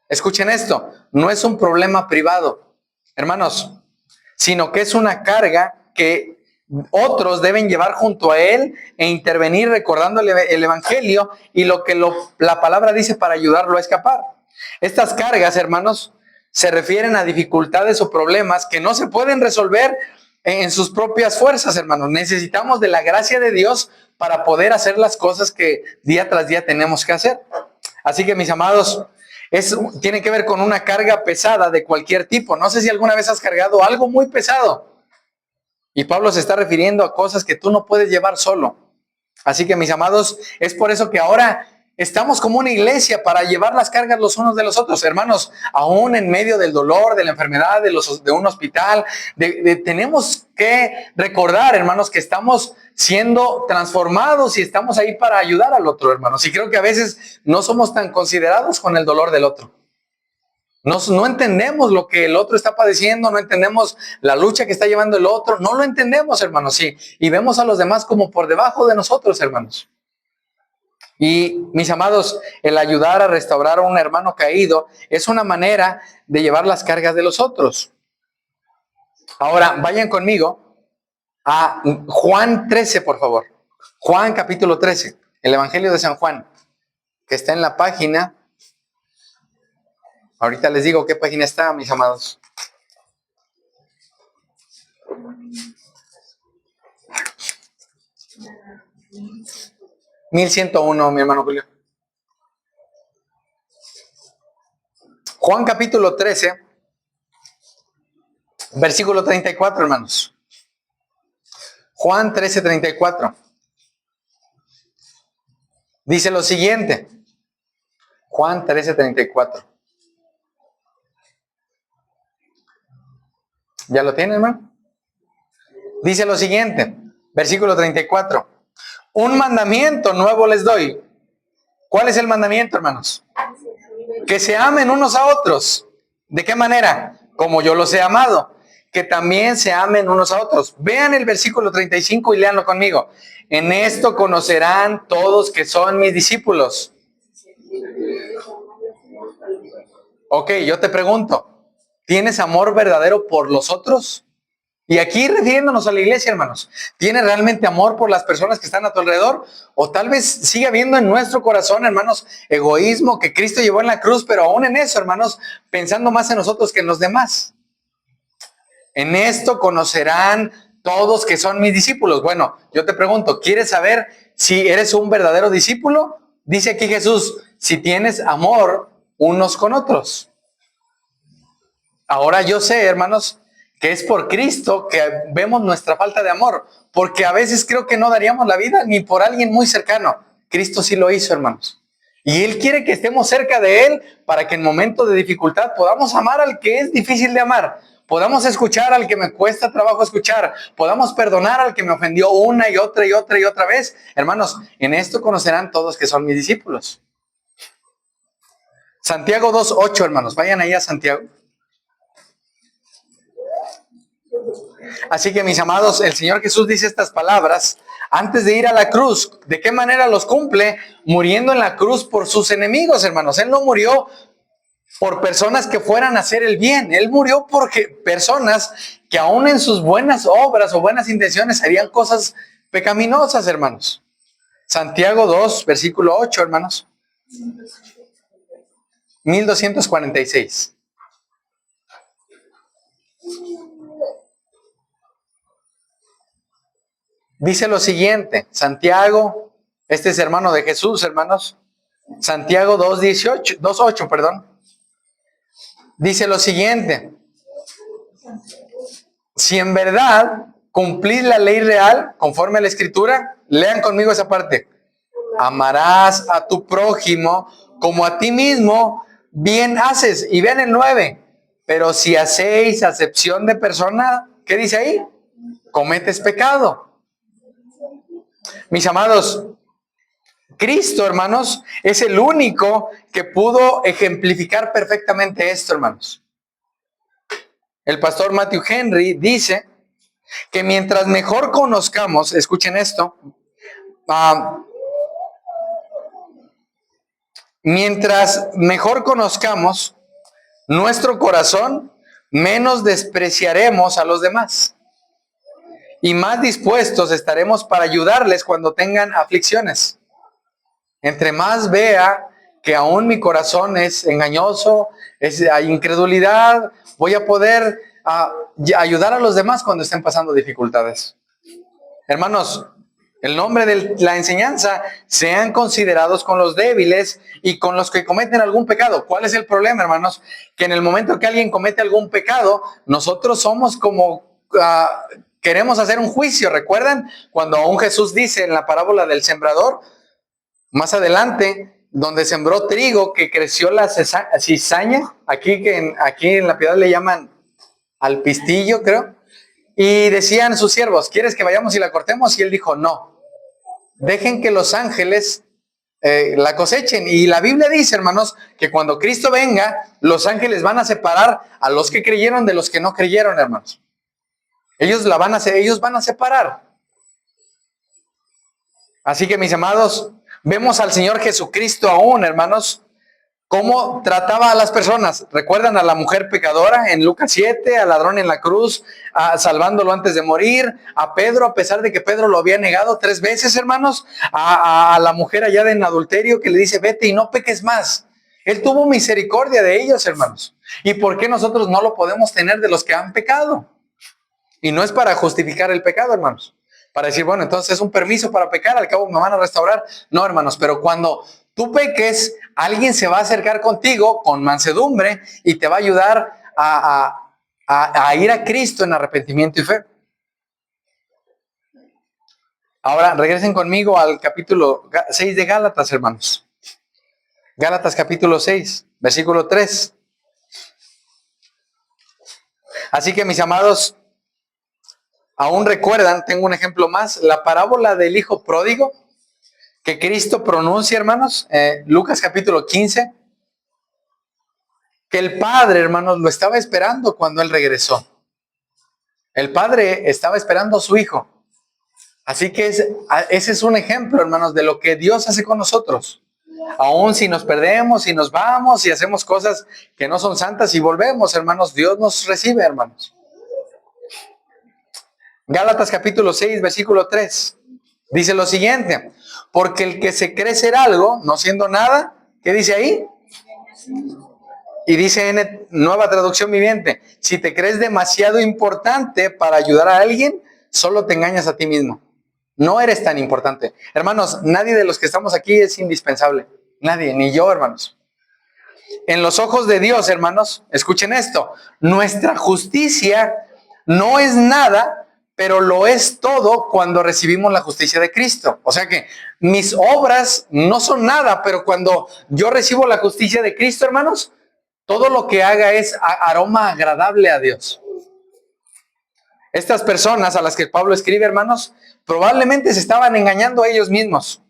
escuchen esto, no es un problema privado, hermanos, sino que es una carga que otros deben llevar junto a él e intervenir recordándole el evangelio y lo que la palabra dice para ayudarlo a escapar. Estas cargas, hermanos, se refieren a dificultades o problemas que no se pueden resolver en sus propias fuerzas, hermanos. Necesitamos de la gracia de Dios para poder hacer las cosas que día tras día tenemos que hacer. Así que mis amados, tiene que ver con una carga pesada de cualquier tipo. No sé si alguna vez has cargado algo muy pesado. Y Pablo se está refiriendo a cosas que tú no puedes llevar solo. Así que mis amados, es por eso que ahora estamos como una iglesia para llevar las cargas los unos de los otros. Hermanos, aún en medio del dolor, de la enfermedad, de un hospital, tenemos que recordar, hermanos, que estamos siendo transformados y estamos ahí para ayudar al otro, hermanos. Y creo que a veces no somos tan considerados con el dolor del otro. No entendemos lo que el otro está padeciendo, no entendemos la lucha que está llevando el otro, no lo entendemos, hermanos, sí. Y vemos a los demás como por debajo de nosotros, hermanos. Y mis amados, el ayudar a restaurar a un hermano caído es una manera de llevar las cargas de los otros. Ahora, vayan conmigo a Juan 13, por favor. Juan capítulo 13, el Evangelio de San Juan, que está en la página. Ahorita les digo qué página está, mis amados. (1101), mi hermano Julio. Juan capítulo 13, versículo 34, hermanos. Juan 13, 34. Dice lo siguiente. Juan 13, 34. ¿Ya lo tienen, hermano? Dice lo siguiente, versículo 34. Un mandamiento nuevo les doy. ¿Cuál es el mandamiento, hermanos? Que se amen unos a otros. ¿De qué manera? Como yo los he amado. Que también se amen unos a otros. Vean el versículo 35 y léanlo conmigo. En esto conocerán todos que son mis discípulos. Ok, yo te pregunto, ¿tienes amor verdadero por los otros? Y aquí refiriéndonos a la iglesia, hermanos, ¿tienes realmente amor por las personas que están a tu alrededor? O tal vez sigue habiendo en nuestro corazón, hermanos, egoísmo que Cristo llevó en la cruz, pero aún en eso, hermanos, pensando más en nosotros que en los demás. En esto conocerán todos que son mis discípulos. Bueno, yo te pregunto, ¿quieres saber si eres un verdadero discípulo? Dice aquí Jesús, si tienes amor unos con otros. Ahora yo sé, hermanos, que es por Cristo que vemos nuestra falta de amor, porque a veces creo que no daríamos la vida ni por alguien muy cercano. Cristo sí lo hizo, hermanos. Y Él quiere que estemos cerca de Él para que en momentos de dificultad podamos amar al que es difícil de amar, podamos escuchar al que me cuesta trabajo escuchar, podamos perdonar al que me ofendió una y otra y otra y otra vez. Hermanos, en esto conocerán todos que son mis discípulos. Santiago 2:8, hermanos, vayan ahí a Santiago. Así que mis amados, el Señor Jesús dice estas palabras antes de ir a la cruz. ¿De qué manera los cumple? Muriendo en la cruz por sus enemigos, hermanos. Él no murió por personas que fueran a hacer el bien. Él murió porque personas que aún en sus buenas obras o buenas intenciones harían cosas pecaminosas, hermanos. Santiago 2, versículo 8, hermanos. 1246. Dice lo siguiente, Santiago, este es hermano de Jesús, hermanos. Santiago 2:8, perdón. Dice lo siguiente: si en verdad cumplís la ley real conforme a la Escritura, lean conmigo esa parte. Amarás a tu prójimo como a ti mismo, bien haces. Y vean el 9. Pero si hacéis acepción de persona, ¿qué dice ahí? Cometes pecado. Mis amados, Cristo, hermanos, es el único que pudo ejemplificar perfectamente esto, hermanos. El pastor Matthew Henry dice que mientras mejor conozcamos, escuchen esto, mientras mejor conozcamos nuestro corazón, menos despreciaremos a los demás y más dispuestos estaremos para ayudarles cuando tengan aflicciones. Entre más vea que aún mi corazón es engañoso, hay incredulidad, voy a poder ayudar a los demás cuando estén pasando dificultades. Hermanos, El nombre de la enseñanza, sean considerados con los débiles y con los que cometen algún pecado. ¿Cuál es el problema, hermanos? Que en el momento que alguien comete algún pecado, nosotros somos como, queremos hacer un juicio. ¿Recuerdan? Cuando aún Jesús dice en la parábola del sembrador, más adelante, donde sembró trigo, que creció la cizaña, aquí en La Piedad le llaman al pistillo, creo. Y decían sus siervos, ¿quieres que vayamos y la cortemos? Y él dijo, no, dejen que los ángeles la cosechen. Y la Biblia dice, hermanos, que cuando Cristo venga, los ángeles van a separar a los que creyeron de los que no creyeron, hermanos. Ellos van a separar. Así que, mis amados, vemos al Señor Jesucristo aún, hermanos, cómo trataba a las personas. ¿Recuerdan a la mujer pecadora en Lucas 7, al ladrón en la cruz, salvándolo antes de morir? A Pedro, a pesar de que Pedro lo había negado 3 veces, hermanos. A la mujer allá en adulterio que le dice, vete y no peques más. Él tuvo misericordia de ellos, hermanos. ¿Y por qué nosotros no lo podemos tener de los que han pecado? Y no es para justificar el pecado, hermanos. Para decir, bueno, entonces es un permiso para pecar, al cabo me van a restaurar. No, hermanos, pero cuando tú peques, alguien se va a acercar contigo con mansedumbre y te va a ayudar a ir a Cristo en arrepentimiento y fe. Ahora, regresen conmigo al capítulo 6 de Gálatas, hermanos. Gálatas capítulo 6, versículo 3. Así que, mis amados, aún recuerdan, tengo un ejemplo más, la parábola del hijo pródigo que Cristo pronuncia, hermanos, Lucas capítulo 15, que el padre, hermanos, lo estaba esperando cuando él regresó. El padre estaba esperando a su hijo. Así que ese es un ejemplo, hermanos, de lo que Dios hace con nosotros. Aún si nos perdemos, si nos vamos, si hacemos cosas que no son santas y volvemos, hermanos, Dios nos recibe, hermanos. Gálatas capítulo 6, versículo 3. Dice lo siguiente: porque el que se cree ser algo, no siendo nada, ¿qué dice ahí? Y dice en Nueva Traducción Viviente, si te crees demasiado importante para ayudar a alguien, solo te engañas a ti mismo. No eres tan importante. Hermanos, nadie de los que estamos aquí es indispensable. Nadie, ni yo, hermanos. En los ojos de Dios, hermanos, escuchen esto, nuestra justicia no es nada, pero lo es todo cuando recibimos la justicia de Cristo. O sea que mis obras no son nada, pero cuando yo recibo la justicia de Cristo, hermanos, todo lo que haga es aroma agradable a Dios. Estas personas a las que Pablo escribe, hermanos, probablemente se estaban engañando a ellos mismos.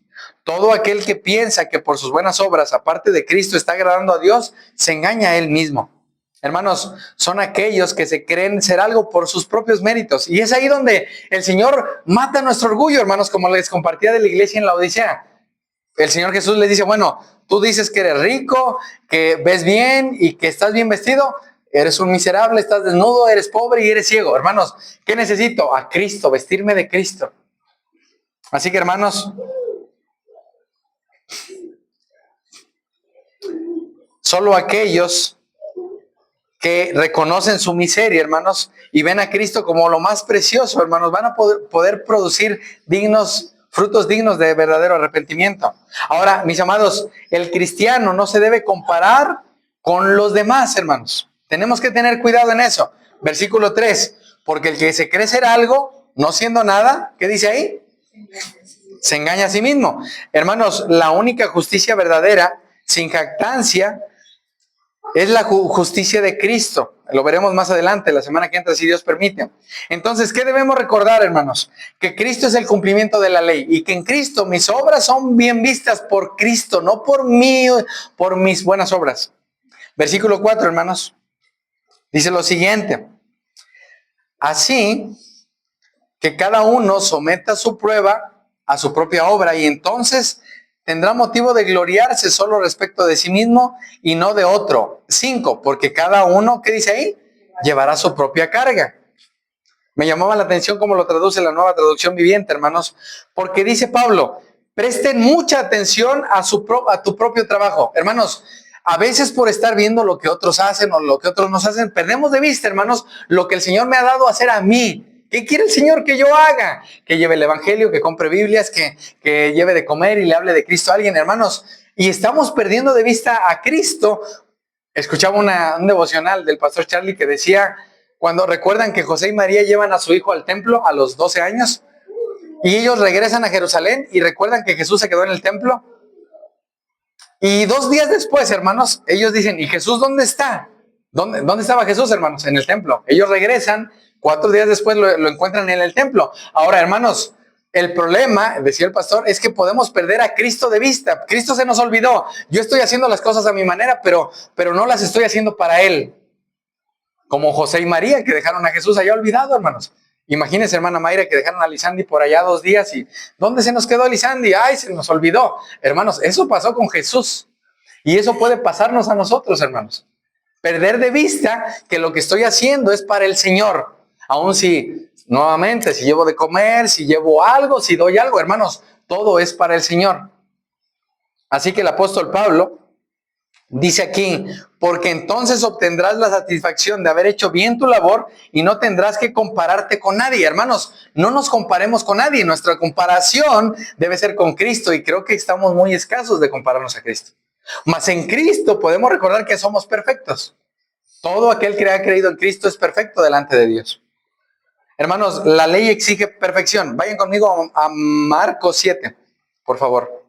Todo aquel que piensa que por sus buenas obras, aparte de Cristo, está agradando a Dios, se engaña a él mismo. Hermanos, son aquellos que se creen ser algo por sus propios méritos. Y es ahí donde el Señor mata nuestro orgullo, hermanos, como les compartía de la iglesia en la Odisea. El Señor Jesús les dice, bueno, tú dices que eres rico, que ves bien y que estás bien vestido. Eres un miserable, estás desnudo, eres pobre y eres ciego. Hermanos, ¿qué necesito? A Cristo, vestirme de Cristo. Así que, hermanos, solo aquellos que reconocen su miseria, hermanos, y ven a Cristo como lo más precioso, hermanos, van a poder producir frutos dignos de verdadero arrepentimiento. Ahora, mis amados, el cristiano no se debe comparar con los demás, hermanos. Tenemos que tener cuidado en eso. Versículo 3, porque el que se cree ser algo, no siendo nada, ¿qué dice ahí? Se engaña a sí mismo. Hermanos, la única justicia verdadera, sin jactancia, es la justicia de Cristo. Lo veremos más adelante, la semana que entra, si Dios permite. Entonces, ¿qué debemos recordar, hermanos? Que Cristo es el cumplimiento de la ley y que en Cristo mis obras son bien vistas por Cristo, no por mí, por mis buenas obras. Versículo 4, hermanos, dice lo siguiente: así que cada uno someta su prueba a su propia obra y entonces tendrá motivo de gloriarse solo respecto de sí mismo y no de otro. 5, porque cada uno, ¿qué dice ahí? Llevará su propia carga. Me llamaba la atención cómo lo traduce la Nueva Traducción Viviente, hermanos, porque dice Pablo, presten mucha atención a tu propio trabajo. Hermanos, a veces por estar viendo lo que otros hacen o lo que otros nos hacen, perdemos de vista, hermanos, lo que el Señor me ha dado a hacer a mí. ¿Qué quiere el Señor que yo haga? Que lleve el evangelio, que compre Biblias, que lleve de comer y le hable de Cristo a alguien, hermanos. Y estamos perdiendo de vista a Cristo. Escuchaba un devocional del pastor Charlie que decía, cuando recuerdan que José y María llevan a su hijo al templo a los 12 años, y ellos regresan a Jerusalén y recuerdan que Jesús se quedó en el templo. Y 2 días después, hermanos, ellos dicen, ¿y Jesús dónde está? ¿Dónde estaba Jesús, hermanos? En el templo. Ellos regresan, 4 días después lo encuentran en el templo. Ahora, hermanos, el problema, decía el pastor, es que podemos perder a Cristo de vista. Cristo se nos olvidó. Yo estoy haciendo las cosas a mi manera, pero no las estoy haciendo para Él. Como José y María, que dejaron a Jesús allá olvidado, hermanos. Imagínense, hermana Mayra, que dejaron a Lisandi por allá 2 días y ¿dónde se nos quedó Lisandi? Ay, se nos olvidó. Hermanos, eso pasó con Jesús. Y eso puede pasarnos a nosotros, hermanos. Perder de vista que lo que estoy haciendo es para el Señor. Aun si, nuevamente, si llevo de comer, si llevo algo, si doy algo, hermanos, todo es para el Señor. Así que el apóstol Pablo dice aquí, porque entonces obtendrás la satisfacción de haber hecho bien tu labor y no tendrás que compararte con nadie. Hermanos, no nos comparemos con nadie. Nuestra comparación debe ser con Cristo y creo que estamos muy escasos de compararnos a Cristo. Mas en Cristo podemos recordar que somos perfectos. Todo aquel que ha creído en Cristo es perfecto delante de Dios. Hermanos, la ley exige perfección. Vayan conmigo a Marcos 7, por favor.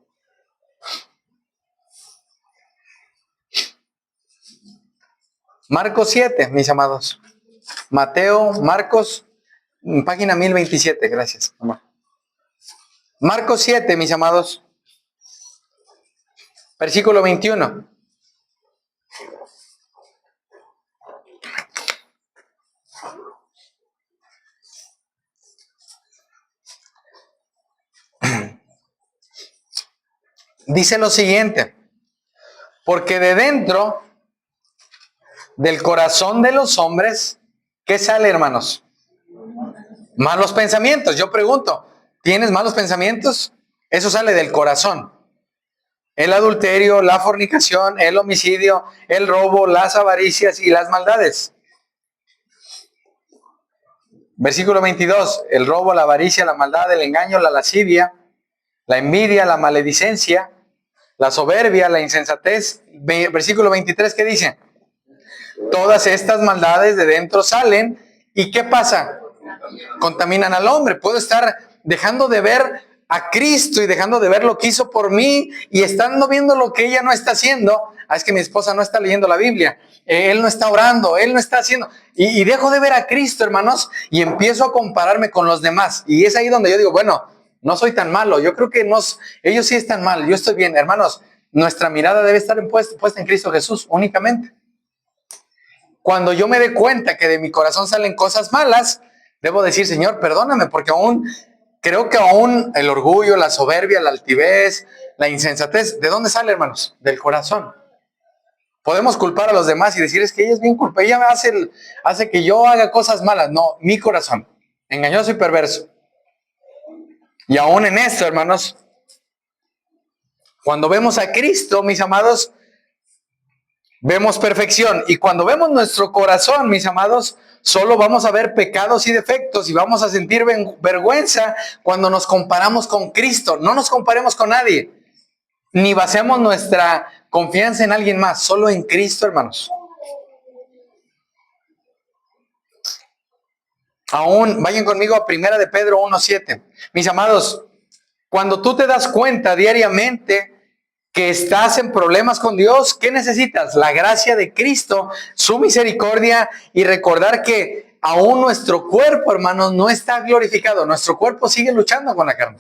Marcos 7, mis amados. Mateo, Marcos, página 1027, gracias. Marcos 7, mis amados. Versículo 21. Dice lo siguiente, porque de dentro del corazón de los hombres, ¿qué sale, hermanos? Malos pensamientos. Yo pregunto, ¿tienes malos pensamientos? Eso sale del corazón. El adulterio, la fornicación, el homicidio, el robo, las avaricias y las maldades. Versículo 22, el robo, la avaricia, la maldad, el engaño, la lascivia, la envidia, la maledicencia, la soberbia, la insensatez. Versículo 23, ¿qué dice? Todas estas maldades de dentro salen. ¿Y qué pasa? Contaminan al hombre. Puedo estar dejando de ver a Cristo y dejando de ver lo que hizo por mí y estando viendo lo que ella no está haciendo. Es que mi esposa no está leyendo la Biblia, él no está orando, él no está haciendo, y dejo de ver a Cristo, hermanos, y empiezo a compararme con los demás. Y es ahí donde yo digo, bueno, no soy tan malo, yo creo que ellos sí están mal, yo estoy bien. Hermanos, nuestra mirada debe estar puesta en Cristo Jesús únicamente. Cuando yo me dé cuenta que de mi corazón salen cosas malas, debo decir, Señor, perdóname, porque creo que aún el orgullo, la soberbia, la altivez, la insensatez, ¿de dónde sale, hermanos? Del corazón. Podemos culpar a los demás y decir, es que ella es bien culpable, ella hace que yo haga cosas malas. No, mi corazón, engañoso y perverso. Y aún en esto, hermanos, cuando vemos a Cristo, mis amados, vemos perfección. Y cuando vemos nuestro corazón, mis amados, solo vamos a ver pecados y defectos y vamos a sentir vergüenza cuando nos comparamos con Cristo. No nos comparemos con nadie, ni basemos nuestra confianza en alguien más, solo en Cristo, hermanos. Aún, vayan conmigo a 1 de Pedro 1:7. Mis amados, cuando tú te das cuenta diariamente que estás en problemas con Dios, ¿qué necesitas? La gracia de Cristo, su misericordia, y recordar que aún nuestro cuerpo, hermanos, no está glorificado. Nuestro cuerpo sigue luchando con la carne,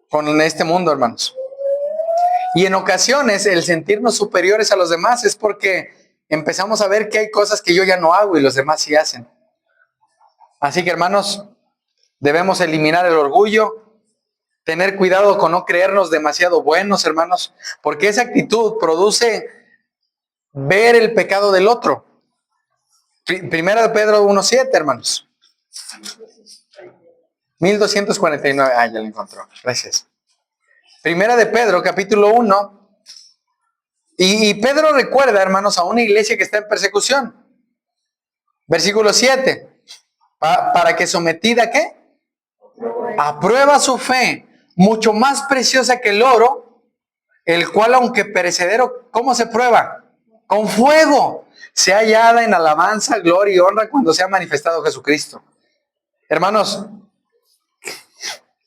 con este mundo, hermanos. Y en ocasiones el sentirnos superiores a los demás es porque empezamos a ver que hay cosas que yo ya no hago y los demás sí hacen. Así que, hermanos, debemos eliminar el orgullo, tener cuidado con no creernos demasiado buenos, hermanos, porque esa actitud produce ver el pecado del otro. Primera de Pedro 1:7, hermanos. 1249. Ya lo encontró. Gracias. Primera de Pedro, capítulo 1. Y Pedro recuerda, hermanos, a una iglesia que está en persecución. Versículo 7. para que sometida, ¿qué? Aprueba su fe, mucho más preciosa que el oro, el cual aunque perecedero, ¿cómo se prueba? Con fuego, sea hallada en alabanza, gloria y honra cuando sea manifestado Jesucristo. Hermanos,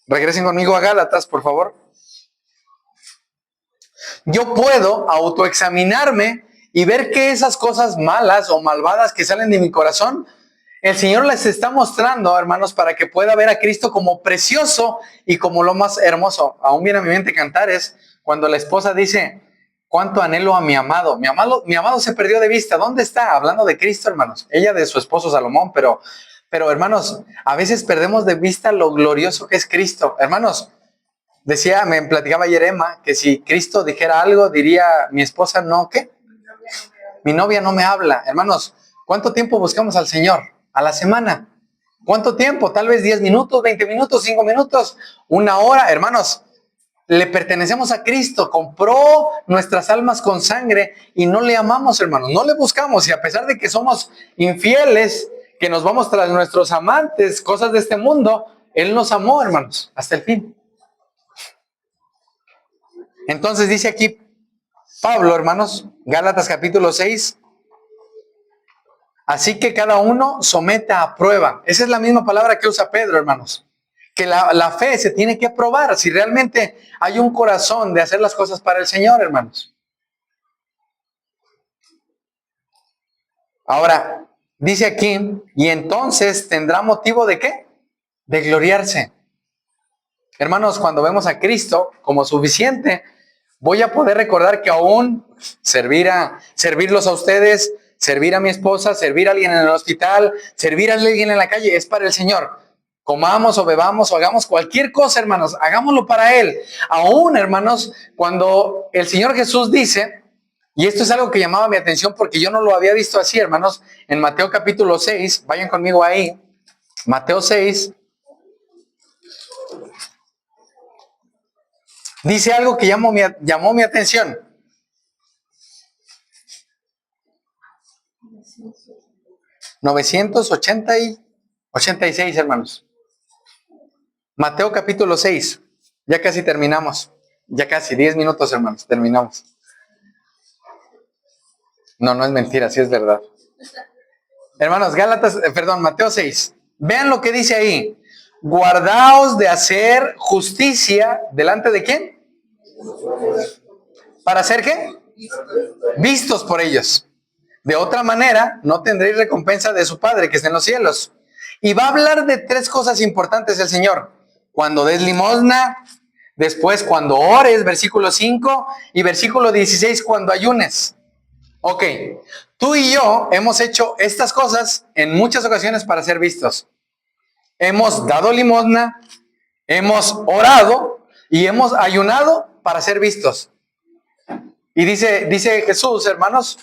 regresen conmigo a Gálatas, por favor. Yo puedo autoexaminarme y ver que esas cosas malas o malvadas que salen de mi corazón, el Señor les está mostrando, hermanos, para que pueda ver a Cristo como precioso y como lo más hermoso. Aún viene a mi mente Cantares, cuando la esposa dice, cuánto anhelo a mi amado. Mi amado se perdió de vista. ¿Dónde está? Hablando de Cristo, hermanos. Ella de su esposo Salomón, pero hermanos, a veces perdemos de vista lo glorioso que es Cristo. Hermanos, me platicaba ayer Emma, que si Cristo dijera algo, diría, mi esposa no, ¿qué? Mi novia no me habla. Hermanos, ¿cuánto tiempo buscamos al Señor? A la semana. ¿Cuánto tiempo? Tal vez 10 minutos, 20 minutos, 5 minutos, 1 hora. Hermanos, le pertenecemos a Cristo. Compró nuestras almas con sangre y no le amamos, hermanos. No le buscamos. Y a pesar de que somos infieles, que nos vamos tras nuestros amantes, cosas de este mundo, Él nos amó, hermanos, hasta el fin. Entonces dice aquí Pablo, hermanos, Gálatas capítulo 6, así que cada uno someta a prueba. Esa es la misma palabra que usa Pedro, hermanos. Que la fe se tiene que probar si realmente hay un corazón de hacer las cosas para el Señor, hermanos. Ahora, dice aquí, y entonces tendrá motivo de ¿qué? De gloriarse. Hermanos, cuando vemos a Cristo como suficiente, voy a poder recordar que aún servirlos a ustedes, servir a mi esposa, servir a alguien en el hospital, servir a alguien en la calle, es para el Señor. Comamos o bebamos o hagamos cualquier cosa, hermanos, hagámoslo para Él. Aún, hermanos, cuando el Señor Jesús dice, y esto es algo que llamaba mi atención porque yo no lo había visto así, hermanos, en Mateo capítulo 6, vayan conmigo ahí, Mateo 6, dice algo que llamó mi atención. 986, hermanos. Mateo capítulo 6. Ya casi terminamos. Ya casi 10 minutos, hermanos. Terminamos. No es mentira, sí es verdad. Hermanos, Mateo 6. Vean lo que dice ahí. Guardaos de hacer justicia delante de ¿quién? ¿Para hacer qué? Vistos por ellos. De otra manera, no tendréis recompensa de su Padre que está en los cielos. Y va a hablar de 3 cosas importantes el Señor. Cuando des limosna, después cuando ores, versículo 5, y versículo 16, cuando ayunes. Ok, tú y yo hemos hecho estas cosas en muchas ocasiones para ser vistos. Hemos dado limosna, hemos orado y hemos ayunado para ser vistos. Y dice Jesús, hermanos,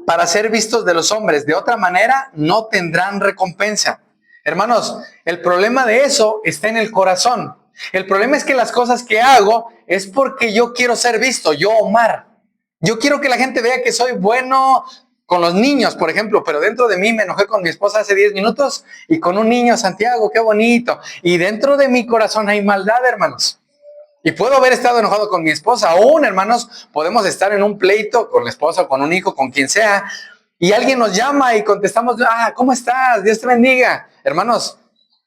para ser vistos de los hombres. De otra manera, no tendrán recompensa. Hermanos, el problema de eso está en el corazón. El problema es que las cosas que hago es porque yo quiero ser visto, yo, Omar. Yo quiero que la gente vea que soy bueno con los niños, por ejemplo, pero dentro de mí me enojé con mi esposa hace 10 minutos y con un niño, Santiago, qué bonito. Y dentro de mi corazón hay maldad, hermanos. Y puedo haber estado enojado con mi esposa. Aún, hermanos, podemos estar en un pleito con la esposa, con un hijo, con quien sea. Y alguien nos llama y contestamos, ¿cómo estás? Dios te bendiga. Hermanos,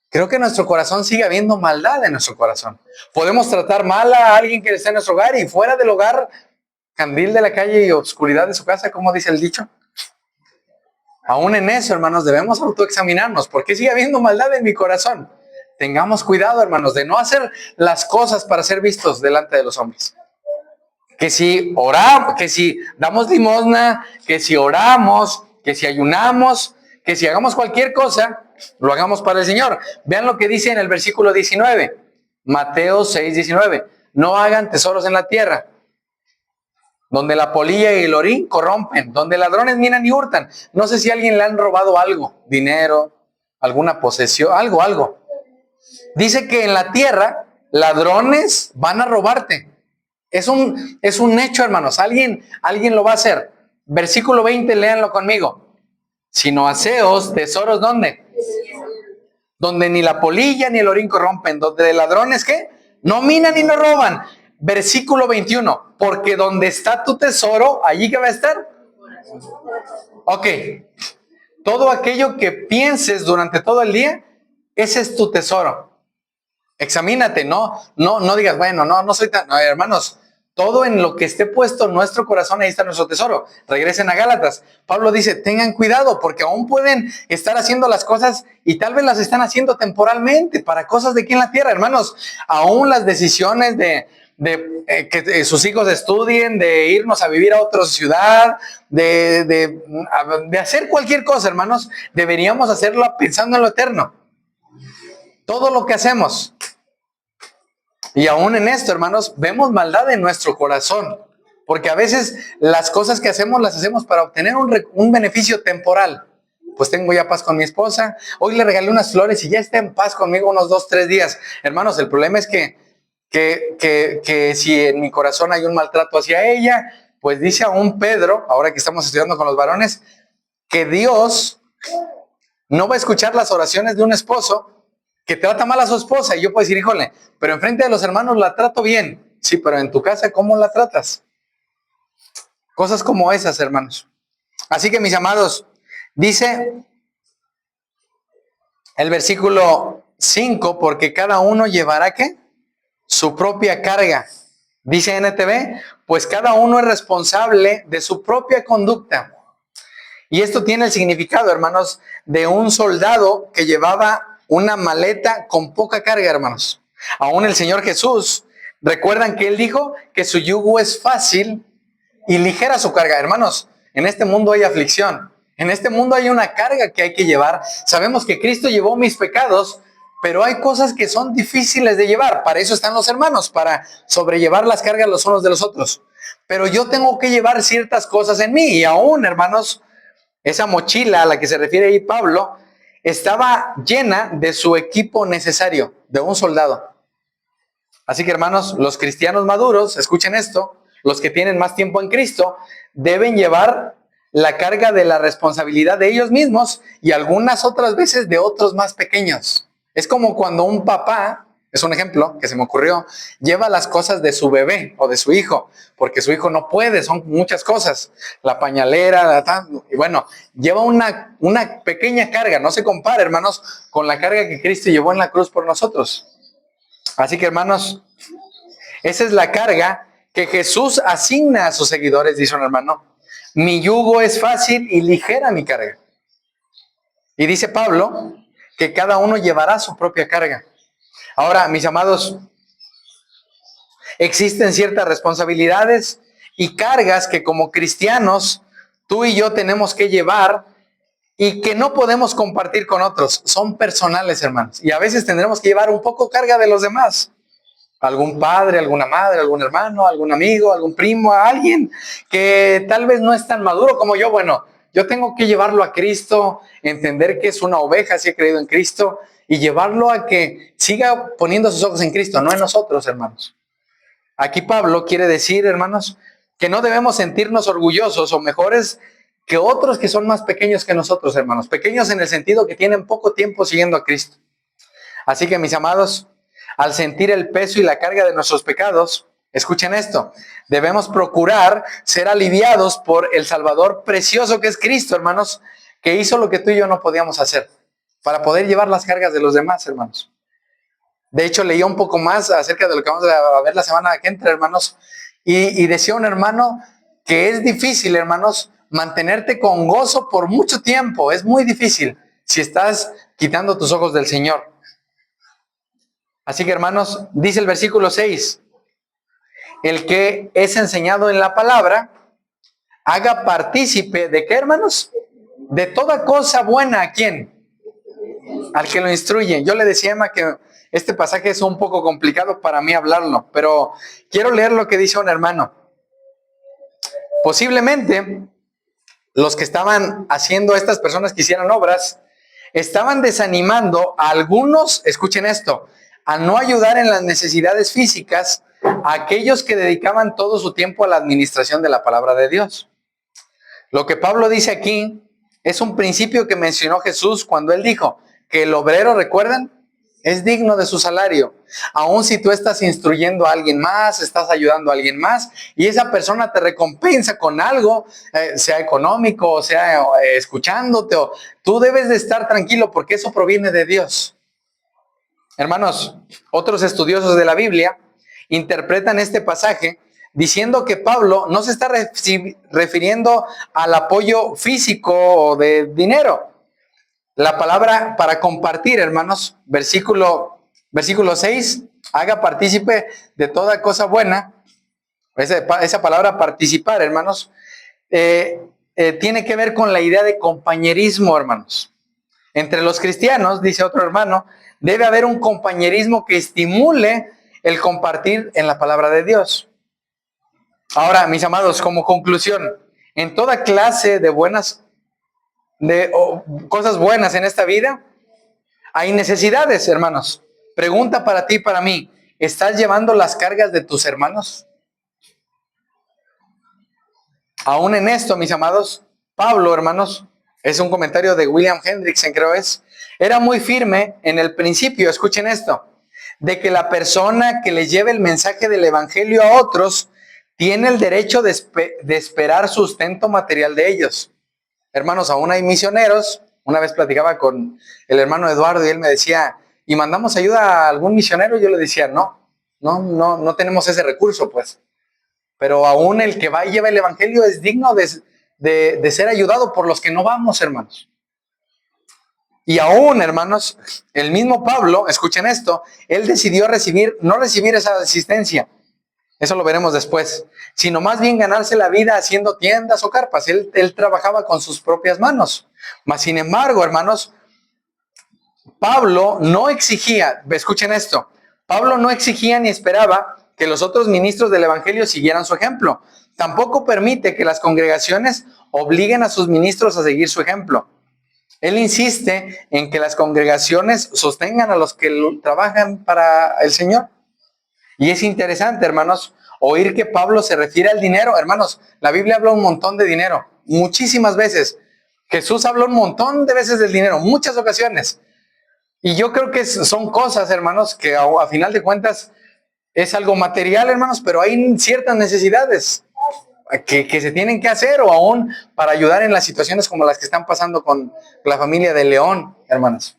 creo que en nuestro corazón sigue habiendo maldad en nuestro corazón. Podemos tratar mal a alguien que está en nuestro hogar y fuera del hogar, candil de la calle y oscuridad de su casa, como dice el dicho. Aún en eso, hermanos, debemos autoexaminarnos. ¿Por qué sigue habiendo maldad en mi corazón? Tengamos cuidado, hermanos, de no hacer las cosas para ser vistos delante de los hombres. Que si oramos, que si damos limosna, que si oramos, que si ayunamos, que si hagamos cualquier cosa, lo hagamos para el Señor. Vean lo que dice en el versículo 19, Mateo 6:19. No hagan tesoros en la tierra, donde la polilla y el orín corrompen, donde ladrones minan y hurtan. No sé si a alguien le han robado algo, dinero, alguna posesión, algo. Dice que en la tierra ladrones van a robarte. Es un hecho, hermanos. Alguien lo va a hacer. Versículo 20, léanlo conmigo. sino aseos, tesoros, ¿dónde? Donde ni la polilla ni el orín corrompen, donde de ladrones, ¿qué? No minan ni no roban. Versículo 21, porque donde está tu tesoro, allí que va a estar. Ok, todo aquello que pienses durante todo el día, ese es tu tesoro. Examínate, no digas, bueno, no soy tan, no, hermanos, todo en lo que esté puesto en nuestro corazón, ahí está nuestro tesoro. Regresen a Gálatas. Pablo dice, tengan cuidado, porque aún pueden estar haciendo las cosas y tal vez las están haciendo temporalmente para cosas de aquí en la tierra, hermanos. Aún las decisiones de que sus hijos estudien, de irnos a vivir a otra ciudad, de hacer cualquier cosa, hermanos, deberíamos hacerlo pensando en lo eterno. Todo lo que hacemos. Y aún en esto, hermanos, vemos maldad en nuestro corazón. Porque a veces las cosas que hacemos las hacemos para obtener un beneficio temporal. Pues tengo ya paz con mi esposa. Hoy le regalé unas flores y ya está en paz conmigo unos 2, 3 días. Hermanos, el problema es que si en mi corazón hay un maltrato hacia ella, pues dice aún Pedro, ahora que estamos estudiando con los varones, que Dios no va a escuchar las oraciones de un esposo que trata mal a su esposa. Y yo puedo decir, híjole, pero enfrente de los hermanos la trato bien. Sí, pero en tu casa, ¿cómo la tratas? Cosas como esas, hermanos. Así que, mis amados, dice el versículo 5, porque cada uno llevará, ¿qué? Su propia carga. Dice NTV, pues cada uno es responsable de su propia conducta. Y esto tiene el significado, hermanos, de un soldado que llevaba una maleta con poca carga, hermanos. Aún el Señor Jesús, recuerdan que Él dijo que su yugo es fácil y ligera su carga. Hermanos, en este mundo hay aflicción. En este mundo hay una carga que hay que llevar. Sabemos que Cristo llevó mis pecados, pero hay cosas que son difíciles de llevar. Para eso están los hermanos, para sobrellevar las cargas los unos de los otros. Pero yo tengo que llevar ciertas cosas en mí. Y aún, hermanos, esa mochila a la que se refiere ahí Pablo estaba llena de su equipo necesario, de un soldado. Así que, hermanos, los cristianos maduros, escuchen esto, los que tienen más tiempo en Cristo, deben llevar la carga de la responsabilidad de ellos mismos y algunas otras veces de otros más pequeños. Es como cuando un papá, es un ejemplo que se me ocurrió, lleva las cosas de su bebé o de su hijo, porque su hijo no puede, son muchas cosas, la pañalera, y bueno, lleva una pequeña carga, no se compara, hermanos, con la carga que Cristo llevó en la cruz por nosotros. Así que, hermanos, esa es la carga que Jesús asigna a sus seguidores, dice un hermano. Mi yugo es fácil y ligera mi carga. Y dice Pablo que cada uno llevará su propia carga. Ahora, mis amados, existen ciertas responsabilidades y cargas que como cristianos tú y yo tenemos que llevar y que no podemos compartir con otros. Son personales, hermanos. Y a veces tendremos que llevar un poco carga de los demás. Algún padre, alguna madre, algún hermano, algún amigo, algún primo, alguien que tal vez no es tan maduro como yo. Bueno, yo tengo que llevarlo a Cristo, entender que es una oveja si he creído en Cristo y llevarlo a que siga poniendo sus ojos en Cristo, no en nosotros, hermanos. Aquí Pablo quiere decir, hermanos, que no debemos sentirnos orgullosos o mejores que otros que son más pequeños que nosotros, hermanos. Pequeños en el sentido que tienen poco tiempo siguiendo a Cristo. Así que, mis amados, al sentir el peso y la carga de nuestros pecados, escuchen esto, debemos procurar ser aliviados por el Salvador precioso que es Cristo, hermanos, que hizo lo que tú y yo no podíamos hacer, para poder llevar las cargas de los demás, hermanos. De hecho, leía un poco más acerca de lo que vamos a ver la semana que entra, hermanos, y decía un hermano que es difícil, hermanos, mantenerte con gozo por mucho tiempo. Es muy difícil si estás quitando tus ojos del Señor. Así que, hermanos, dice el versículo 6, el que es enseñado en la palabra, haga partícipe de qué, hermanos, de toda cosa buena. ¿A quién? Al que lo instruye. Yo le decía a Emma que este pasaje es un poco complicado para mí hablarlo, pero quiero leer lo que dice un hermano. Posiblemente los que estaban haciendo, estas personas que hicieron obras, estaban desanimando a algunos, escuchen esto, a no ayudar en las necesidades físicas a aquellos que dedicaban todo su tiempo a la administración de la palabra de Dios. Lo que Pablo dice aquí Es un principio que mencionó Jesús cuando Él dijo que el obrero, ¿recuerdan?, es digno de su salario. Aun si tú estás instruyendo a alguien más, estás ayudando a alguien más, y esa persona te recompensa con algo, sea económico, o sea escuchándote, o tú debes de estar tranquilo porque eso proviene de Dios. Hermanos, otros estudiosos de la Biblia interpretan este pasaje diciendo que Pablo no se está refiriendo al apoyo físico o de dinero. La palabra para compartir, hermanos, versículo 6, haga partícipe de toda cosa buena. Esa palabra participar, hermanos, tiene que ver con la idea de compañerismo, hermanos. Entre los cristianos, dice otro hermano, debe haber un compañerismo que estimule el compartir en la palabra de Dios. Ahora, mis amados, como conclusión, en toda clase de cosas buenas en esta vida, hay necesidades, hermanos. Pregunta para ti y para mí, ¿estás llevando las cargas de tus hermanos? Aún en esto, mis amados, Pablo, hermanos, es un comentario de William Hendrickson, creo era muy firme en el principio, escuchen esto, de que la persona que le lleve el mensaje del evangelio a otros tiene el derecho de esperar sustento material de ellos. Hermanos, aún hay misioneros. Una vez platicaba con el hermano Eduardo y él me decía, ¿y mandamos ayuda a algún misionero? Yo le decía, no tenemos ese recurso, pues. Pero aún el que va y lleva el evangelio es digno de ser ayudado por los que no vamos, hermanos. Y aún, hermanos, el mismo Pablo, escuchen esto, él decidió no recibir esa asistencia. Eso lo veremos después. Sino más bien ganarse la vida haciendo tiendas o carpas. Él trabajaba con sus propias manos. Mas, sin embargo, hermanos, Pablo no exigía, escuchen esto, Pablo no exigía ni esperaba que los otros ministros del evangelio siguieran su ejemplo. Tampoco permite que las congregaciones obliguen a sus ministros a seguir su ejemplo. Él insiste en que las congregaciones sostengan a los que trabajan para el Señor. Y es interesante, hermanos, oír que Pablo se refiere al dinero. Hermanos, la Biblia habla un montón de dinero, muchísimas veces. Jesús habló un montón de veces del dinero, muchas ocasiones. Y yo creo que son cosas, hermanos, que a final de cuentas es algo material, hermanos, pero hay ciertas necesidades que se tienen que hacer, o aún para ayudar en las situaciones como las que están pasando con la familia de León, hermanos.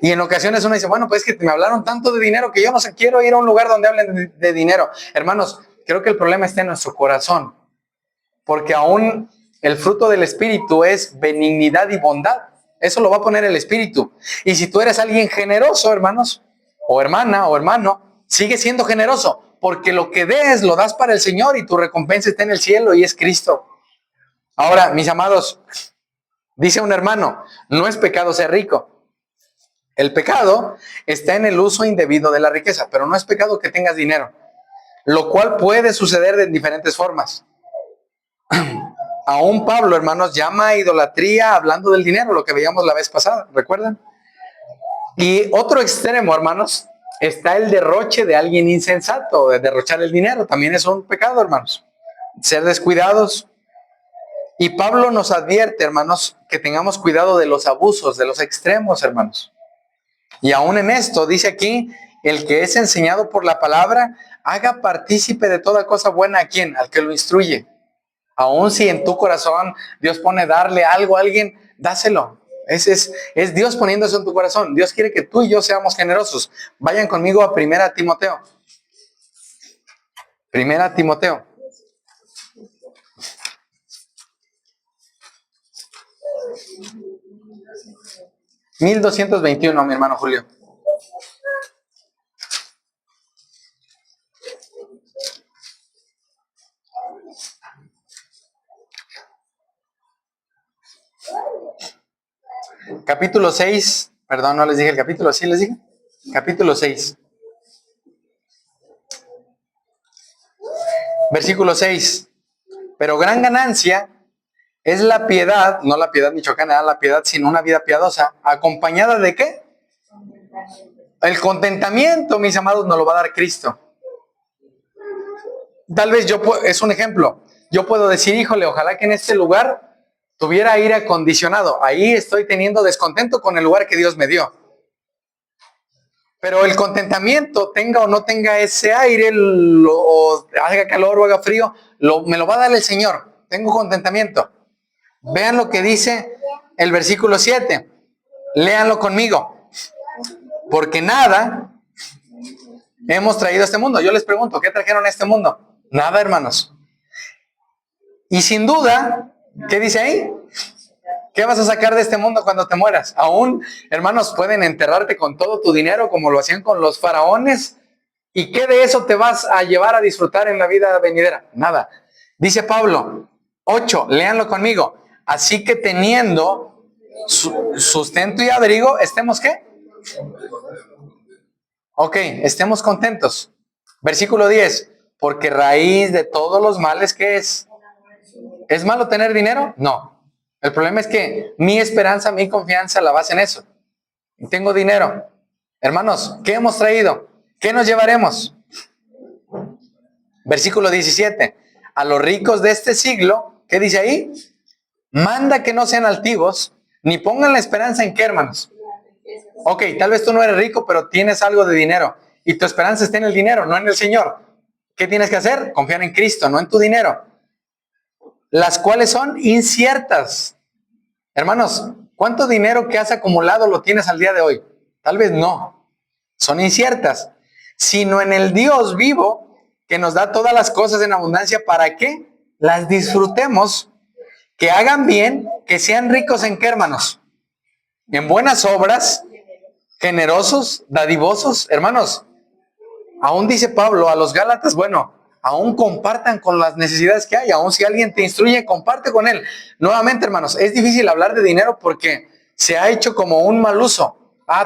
Y en ocasiones uno dice, bueno, pues es que me hablaron tanto de dinero que yo no sé, quiero ir a un lugar donde hablen de dinero. Hermanos, creo que el problema está en nuestro corazón, porque aún el fruto del Espíritu es benignidad y bondad. Eso lo va a poner el Espíritu. Y si tú eres alguien generoso, hermanos, o hermana o hermano, sigue siendo generoso, porque lo que des lo das para el Señor y tu recompensa está en el cielo y es Cristo. Ahora, mis amados, dice un hermano, no es pecado ser rico. El pecado está en el uso indebido de la riqueza, pero no es pecado que tengas dinero, lo cual puede suceder de diferentes formas. Aún Pablo, hermanos, llama a idolatría hablando del dinero, lo que veíamos la vez pasada, ¿recuerdan? Y otro extremo, hermanos, está el derroche de alguien insensato, de derrochar el dinero. También es un pecado, hermanos. Ser descuidados. Y Pablo nos advierte, hermanos, que tengamos cuidado de los abusos, de los extremos, hermanos. Y aún en esto, dice aquí, el que es enseñado por la palabra, haga partícipe de toda cosa buena a quien, al que lo instruye. Aún si en tu corazón Dios pone darle algo a alguien, dáselo. Es Dios poniendo eso en tu corazón. Dios quiere que tú y yo seamos generosos. Vayan conmigo a 1 Timoteo. 1 Timoteo. (1221), mi hermano Julio. Capítulo 6, perdón, no les dije el capítulo, ¿sí les dije? Capítulo 6. Versículo 6. Pero gran ganancia es la piedad, no la piedad michoacana, la piedad, sino una vida piadosa, acompañada de ¿qué? El contentamiento, mis amados, nos lo va a dar Cristo. Tal vez es un ejemplo. Yo puedo decir, híjole, ojalá que en este lugar tuviera aire acondicionado. Ahí estoy teniendo descontento con el lugar que Dios me dio. Pero el contentamiento, tenga o no tenga ese aire, o haga calor o haga frío, me lo va a dar el Señor. Tengo contentamiento. Vean lo que dice el versículo 7. Léanlo conmigo. Porque nada hemos traído a este mundo. Yo les pregunto, ¿qué trajeron a este mundo? Nada, hermanos. Y sin duda, ¿qué dice ahí? ¿Qué vas a sacar de este mundo cuando te mueras? Aún, hermanos, pueden enterrarte con todo tu dinero como lo hacían con los faraones. ¿Y qué de eso te vas a llevar a disfrutar en la vida venidera? Nada. Dice Pablo, 8, léanlo conmigo. Así que teniendo sustento y abrigo, ¿estemos qué? Ok, estemos contentos. Versículo 10, porque raíz de todos los males, ¿qué es? ¿Es malo tener dinero? No. El problema es que mi esperanza, mi confianza la basa en eso. Tengo dinero. Hermanos, ¿qué hemos traído? ¿Qué nos llevaremos? Versículo 17. A los ricos de este siglo, ¿qué dice ahí? Manda que no sean altivos, ni pongan la esperanza en qué, hermanos. Ok, tal vez tú no eres rico, pero tienes algo de dinero. Y tu esperanza está en el dinero, no en el Señor. ¿Qué tienes que hacer? Confiar en Cristo, no en tu dinero. Las cuales son inciertas. Hermanos, ¿cuánto dinero que has acumulado lo tienes al día de hoy? Tal vez no. Son inciertas. Sino en el Dios vivo que nos da todas las cosas en abundancia para que las disfrutemos, que hagan bien, que sean ricos en qué, hermanos. En buenas obras, generosos, dadivosos. Hermanos, aún dice Pablo a los Gálatas, bueno, aún compartan con las necesidades que hay. Aún si alguien te instruye, comparte con él. Nuevamente, hermanos, es difícil hablar de dinero porque se ha hecho como un mal uso.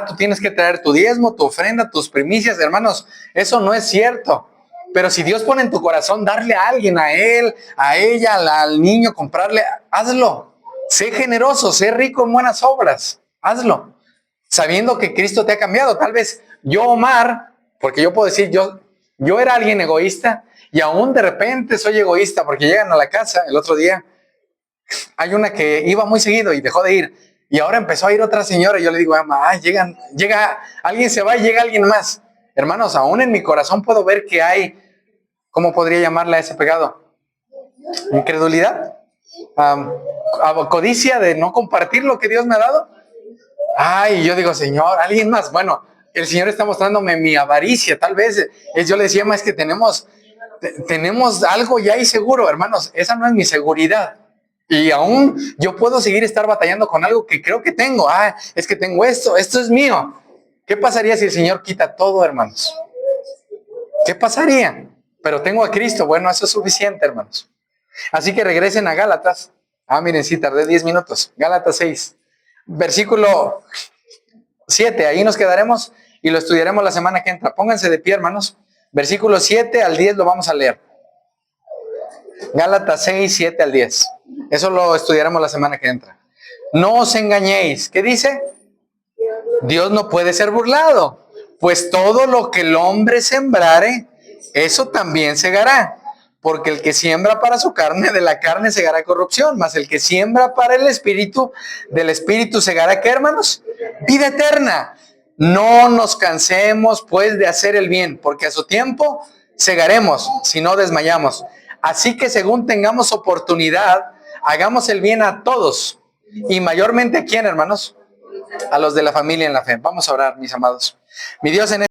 Tú tienes que traer tu diezmo, tu ofrenda, tus primicias. Hermanos, eso no es cierto. Pero si Dios pone en tu corazón darle a alguien, a él, a ella, al niño, comprarle, hazlo. Sé generoso, sé rico en buenas obras. Hazlo. Sabiendo que Cristo te ha cambiado. Tal vez yo, Omar, porque yo puedo decir, yo era alguien egoísta y aún de repente soy egoísta porque llegan a la casa. El otro día hay una que iba muy seguido y dejó de ir. Y ahora empezó a ir otra señora y yo le digo, llega, alguien se va y llega alguien más. Hermanos, aún en mi corazón puedo ver que hay, ¿cómo podría llamarle a ese pecado? Incredulidad, codicia de no compartir lo que Dios me ha dado. Yo digo, Señor, alguien más. Bueno, el Señor está mostrándome mi avaricia. Tal vez yo le decía, más que tenemos algo ya ahí seguro. Hermanos, esa no es mi seguridad. Y aún yo puedo estar batallando con algo que creo que tengo. Es que tengo esto es mío. ¿Qué pasaría si el Señor quita todo, hermanos? ¿Qué pasaría? Pero tengo a Cristo. Bueno, eso es suficiente, hermanos. Así que regresen a Gálatas. Miren, sí, tardé 10 minutos. Gálatas 6, versículo 7. Ahí nos quedaremos y lo estudiaremos la semana que entra. Pónganse de pie, hermanos. Versículo 7 al 10 lo vamos a leer. Gálatas 6, 7 al 10. Eso lo estudiaremos la semana que entra. No os engañéis. ¿Qué dice? Dios no puede ser burlado, pues todo lo que el hombre sembrare, eso también segará. Porque el que siembra para su carne, de la carne segará corrupción, mas el que siembra para el espíritu, del espíritu segará, ¿qué, hermanos? Vida eterna. No nos cansemos pues de hacer el bien, porque a su tiempo segaremos si no desmayamos. Así que según tengamos oportunidad, hagamos el bien a todos. Y mayormente, ¿a quién, hermanos? A los de la familia en la fe. Vamos a orar, mis amados. Mi Dios, en